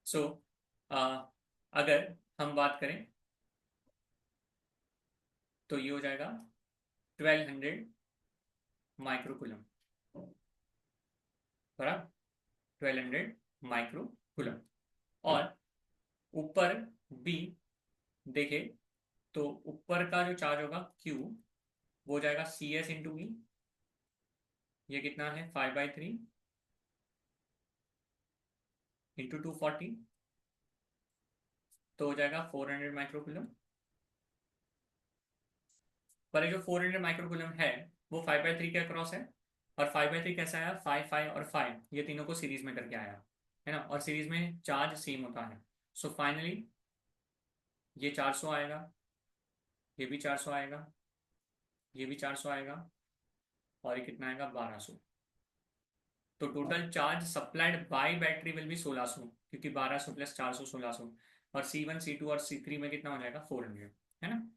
सो अगर हम बात करें तो ये हो जाएगा 1200 माइक्रोकुलम, बराबर, 1200 माइक्रोकुलम। और ऊपर बी देखे तो ऊपर का जो चार्ज होगा Q, वो हो जाएगा CS × V। ये कितना है, 5/3 × 240, तो हो जाएगा 400 माइक्रोकुलम। पर ये जो 400 माइक्रोकुलम है वो 5/3 के अक्रॉस है, और 5/3 कैसा आया, 5 5 और 5, ये तीनों को सीरीज में करके आया है ना, और सीरीज में चार्ज सेम होता है। सो फाइनली ये 400 आएगा, ये भी 400 आएगा, ये भी 400 आएगा, और ये कितना आएगा, 1200। तो total charge supplied by battery will be 1600, क्योंकि 1200 + 400 1600। और C1 C2 और C3 में कितना हो जाएगा, 400, है ना।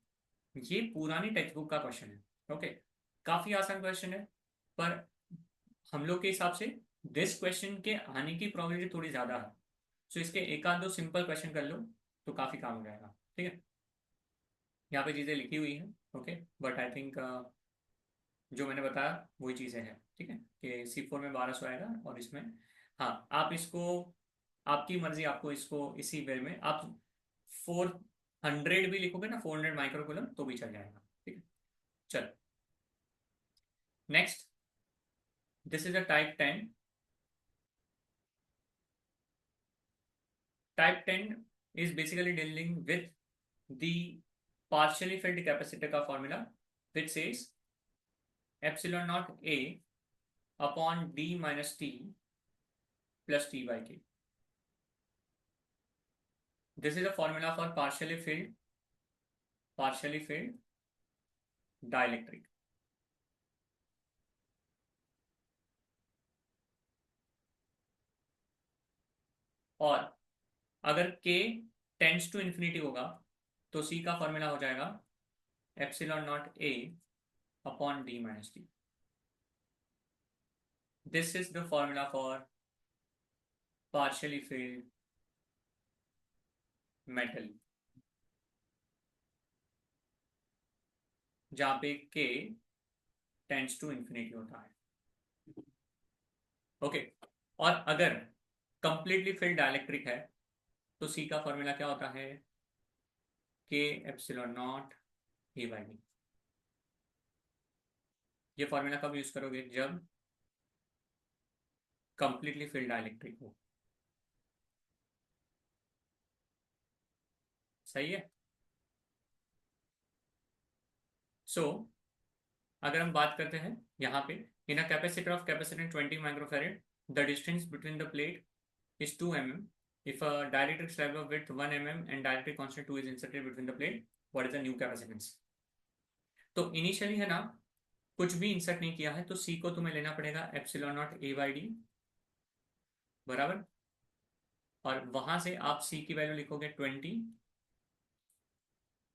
ये पुरानी टेक्स्ट बुक का क्वेश्चन है, ओके। काफी आसान क्वेश्चन है, पर हम लोग के हिसाब से दिस क्वेश्चन के आने की प्रोबेबिलिटी थोड़ी ज्यादा है। सो इसके एक आध दो सिंपल क्वेश्चन कर लो तो काफी काम हो जाएगा, ठीक है। यहाँ पे चीजें लिखी हुई हैं, ओके, बट आई थिंक जो मैंने बताया वही चीजें हैं, ठीक है, कि C4 में 1200 आएगा, और इसमें, हाँ, आप इसको, आपकी मर्जी, आपको इसको इसी वे में आप 400 भी लिखोगे ना, 400 माइक्रोकुलम, तो भी चल जाएगा, ठीक है। चल, next, this is a type 10। Type 10 is basically dealing with the partially filled capacitor का formula, which says epsilon naught A upon D minus T plus T/K. This is a formula for partially filled dielectric. और अगर K tends to infinity होगा तो C का formula हो जाएगा epsilon naught A upon D minus T. This is the formula for partially filled metal, जहाँ पे K tends to infinity होता है, ओके। और अगर कंप्लीटली फिल्ड डाइलेक्ट्रिक है तो C का फॉर्मूला क्या होता है, K epsilon naught A/D। ये फॉर्मूला कब यूज करोगे, जब कंप्लीटली फिल्ड डाइलेक्ट्रिक हो, सही है। सो अगर हम बात करते हैं यहाँ पे, in a capacitor of capacitance 20 microfarad, the distance between the plate is 2 mm. If a dielectric slab of width 1 mm and dielectric constant 2 is inserted between the plate, what is the new capacitance? तो initially है ना, कुछ भी insert नहीं किया है, तो C को तुम्हें लेना पड़ेगा एप्सिलॉन नॉट A/D, बराबर। और वहां से आप C की वैल्यू लिखोगे 20,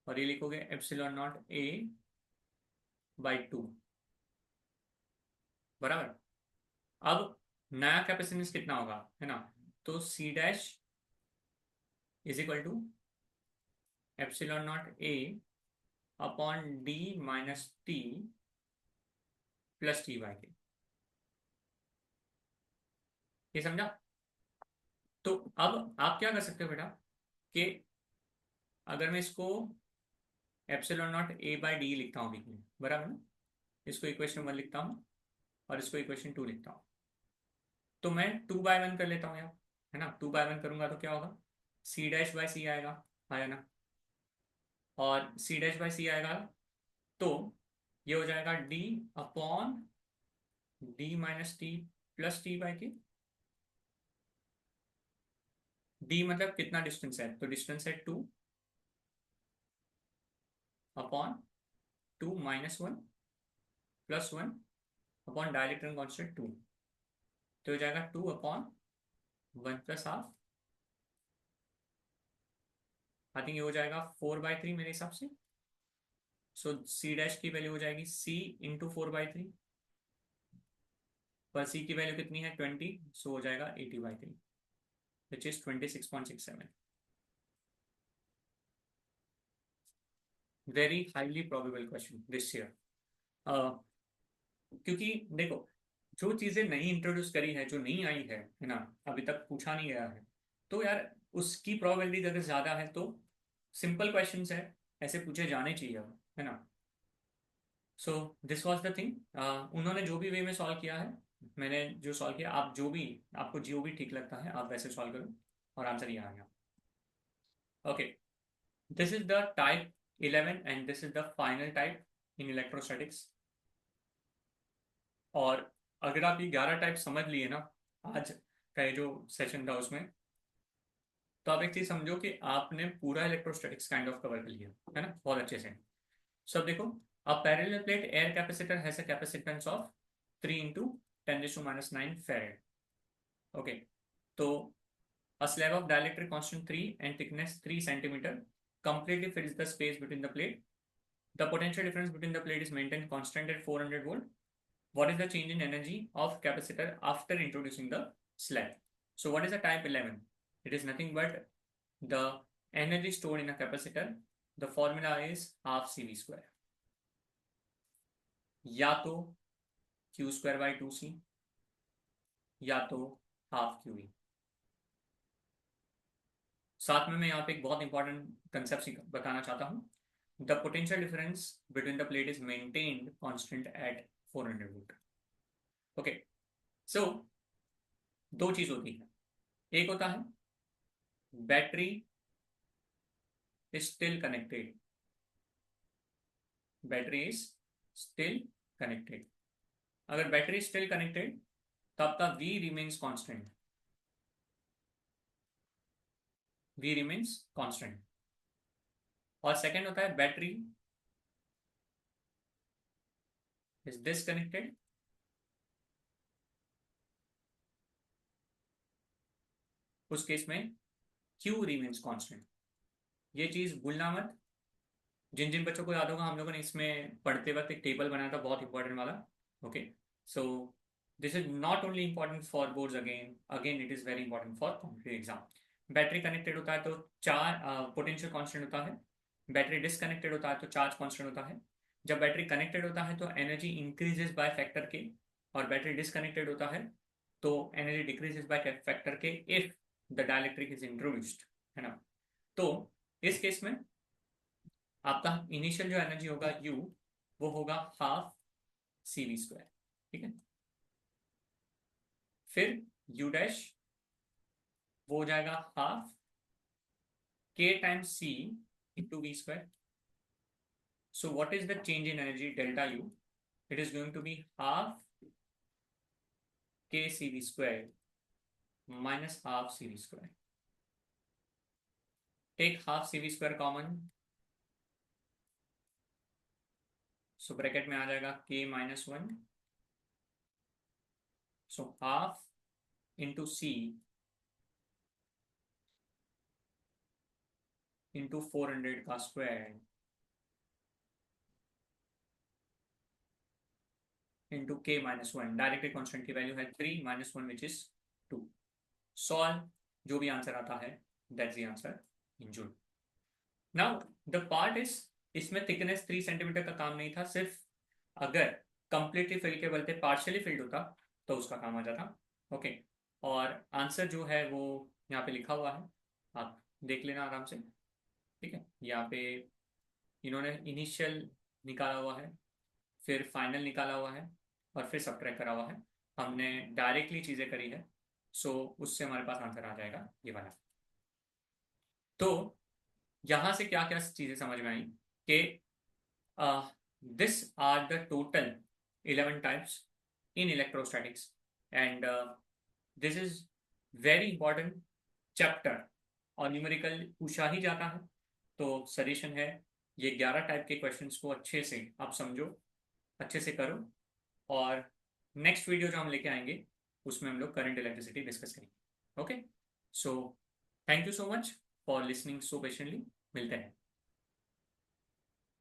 और ये लिखोगे एप्सिलॉन नॉट ए बाई 2, बराबर। अब नया कैपेसिटेंस कितना होगा, है ना, तो C dash is equal to epsilon naught A upon D minus T plus T by K. ये समझा? तो अब आप क्या कर सकते हो बेटा कि अगर मैं इसको epsilon naught A by D लिखता हूँ बीच में, बराबर ना, इसको इक्वेशन 1 लिखता हूँ और इसको इक्वेशन 2 लिखता हूँ, तो मैं 2/1 कर लेता हूँ यार, है ना। 2/1 करूंगा तो क्या होगा, सी डैश बाई सी आएगा ना, और सी डैश बाई सी आएगा तो ये हो जाएगा D upon D minus T plus T by के। डी मतलब कितना डिस्टेंस है, तो डिस्टेंस है 2 upon 2 minus 1 plus 1 upon direct constant 2, तो हो जाएगा 2 upon 1 plus half. I think ये हो जाएगा 4/3 मेरे हिसाब से। सो सी डैश की वैल्यू हो जाएगी सी इंटू 4/3, पर सी की वैल्यू कितनी है 20, सो हो जाएगा 80/3 which is 26.67। Very highly probable question this year, क्योंकि देखो जो चीजें नई इंट्रोड्यूस करी है, जो नई आई है ना, अभी तक पूछा नहीं गया है, तो यार उसकी प्रोबेबिलिटी अगर ज्यादा है तो सिंपल क्वेश्चंस है, ऐसे पूछे जाने चाहिए अब, है ना। So this was the thing, उन्होंने जो भी वे में सॉल्व किया है, मैंने जो सॉल्व किया, आप जो भी, आपको जो भी ठीक लगता है आप वैसे सॉल्व करो, और आंसर ये आ गया। Okay, this is the type 11 and this is the final type in electrostatics. और अगर आप ये 11 टाइप समझ लिए ना आज का ये जो सेशन था उसमें, तो आप एक चीज समझो कि आपने पूरा इलेक्ट्रोस्टैटिक्स काइंड ऑफ कवर कर लिया, है ना, बहुत अच्छे से। सब देखो, a parallel plate air capacitor has a capacitance of 3 into 10⁻⁹ farad. Okay, so a slab of dielectric constant 3 and thickness 3 centimeter completely fills the space between the plate. The potential difference between the plate is maintained constant at 400 volt. What is the change in energy of capacitor after introducing the slab? So what is the type 11? It is nothing but the energy stored in a capacitor. The formula is half CV square. या तो Q² by 2C या तो half QE। साथ में मैं यहाँ पे एक बहुत इंपॉर्टेंट कंसेप्ट बताना चाहता हूँ। The potential difference between the plate is maintained constant at 400 volt. Okay, so दो चीज होती है, एक होता है battery is still connected, battery is still connected. अगर बैटरी स्टिल कनेक्टेड तो आपका V remains constant, V remains constant. और सेकंड होता है बैटरी इज डिसकनेक्टेड, उस केस में Q रिमेन्स कांस्टेंट। ये चीज भूलना मत। जिन जिन बच्चों को याद होगा, हम लोगों ने इसमें पढ़ते वक्त एक टेबल बनाया था बहुत इंपॉर्टेंट वाला। Okay, so this is not only important for boards, again again it is very important for competitive exam. Battery connected होता है तो चार पोटेंशियल कांस्टेंट होता है, बैटरी डिसकनेक्टेड होता है तो चार्ज कांस्टेंट होता है। जब बैटरी कनेक्टेड होता है तो एनर्जी इंक्रीजेस बाय फैक्टर के, और बैटरी डिसकनेक्टेड होता है तो एनर्जी डिक्रीजेस बाय फैक्टर के if the dielectric is introduced, है ना। तो इस केस में आपका इनिशियल जो एनर्जी होगा U, वो होगा हाफ CV², ठीक है। फिर U डैश वो हो जाएगा half K times C into V²। So what is the change in energy delta U? It is going to be half K CV² minus half CV²। Take half CV² common, so bracket में आ जाएगा K-1, so half into C into 400 का square into K minus one, directly constant की value है 3 minus one which is 2। Solve, जो भी answer आता है that's the answer in joule. Now the part is, इसमें थिकनेस 3 सेंटीमीटर का काम नहीं था, सिर्फ अगर कंप्लीटली फिल के बलते पार्शियली फिल्ड होता तो उसका काम आ जाता। ओके, और आंसर जो है वो यहाँ पे लिखा हुआ है, आप देख लेना आराम से। ठीक है, यहाँ पे इन्होंने इनिशियल निकाला हुआ है, फिर फाइनल निकाला हुआ है, और फिर सब्ट्रैक्ट करा हुआ है। हमने डायरेक्टली चीज़ें करी है, सो उससे हमारे पास आंसर आ जाएगा ये वाला। तो यहाँ से क्या क्या चीज़ें समझ में आई कि this are the total 11 types in electrostatics, and this is very important chapter, और न्यूमेरिकल पूछा ही जाता है। तो सजेशन है ये 11 टाइप के क्वेश्चंस को अच्छे से आप समझो, अच्छे से करो, और नेक्स्ट वीडियो जो हम लेके आएंगे उसमें हम लोग करंट इलेक्ट्रिसिटी डिस्कस करेंगे। Okay, so thank you so much for listening so patiently. मिलते हैं।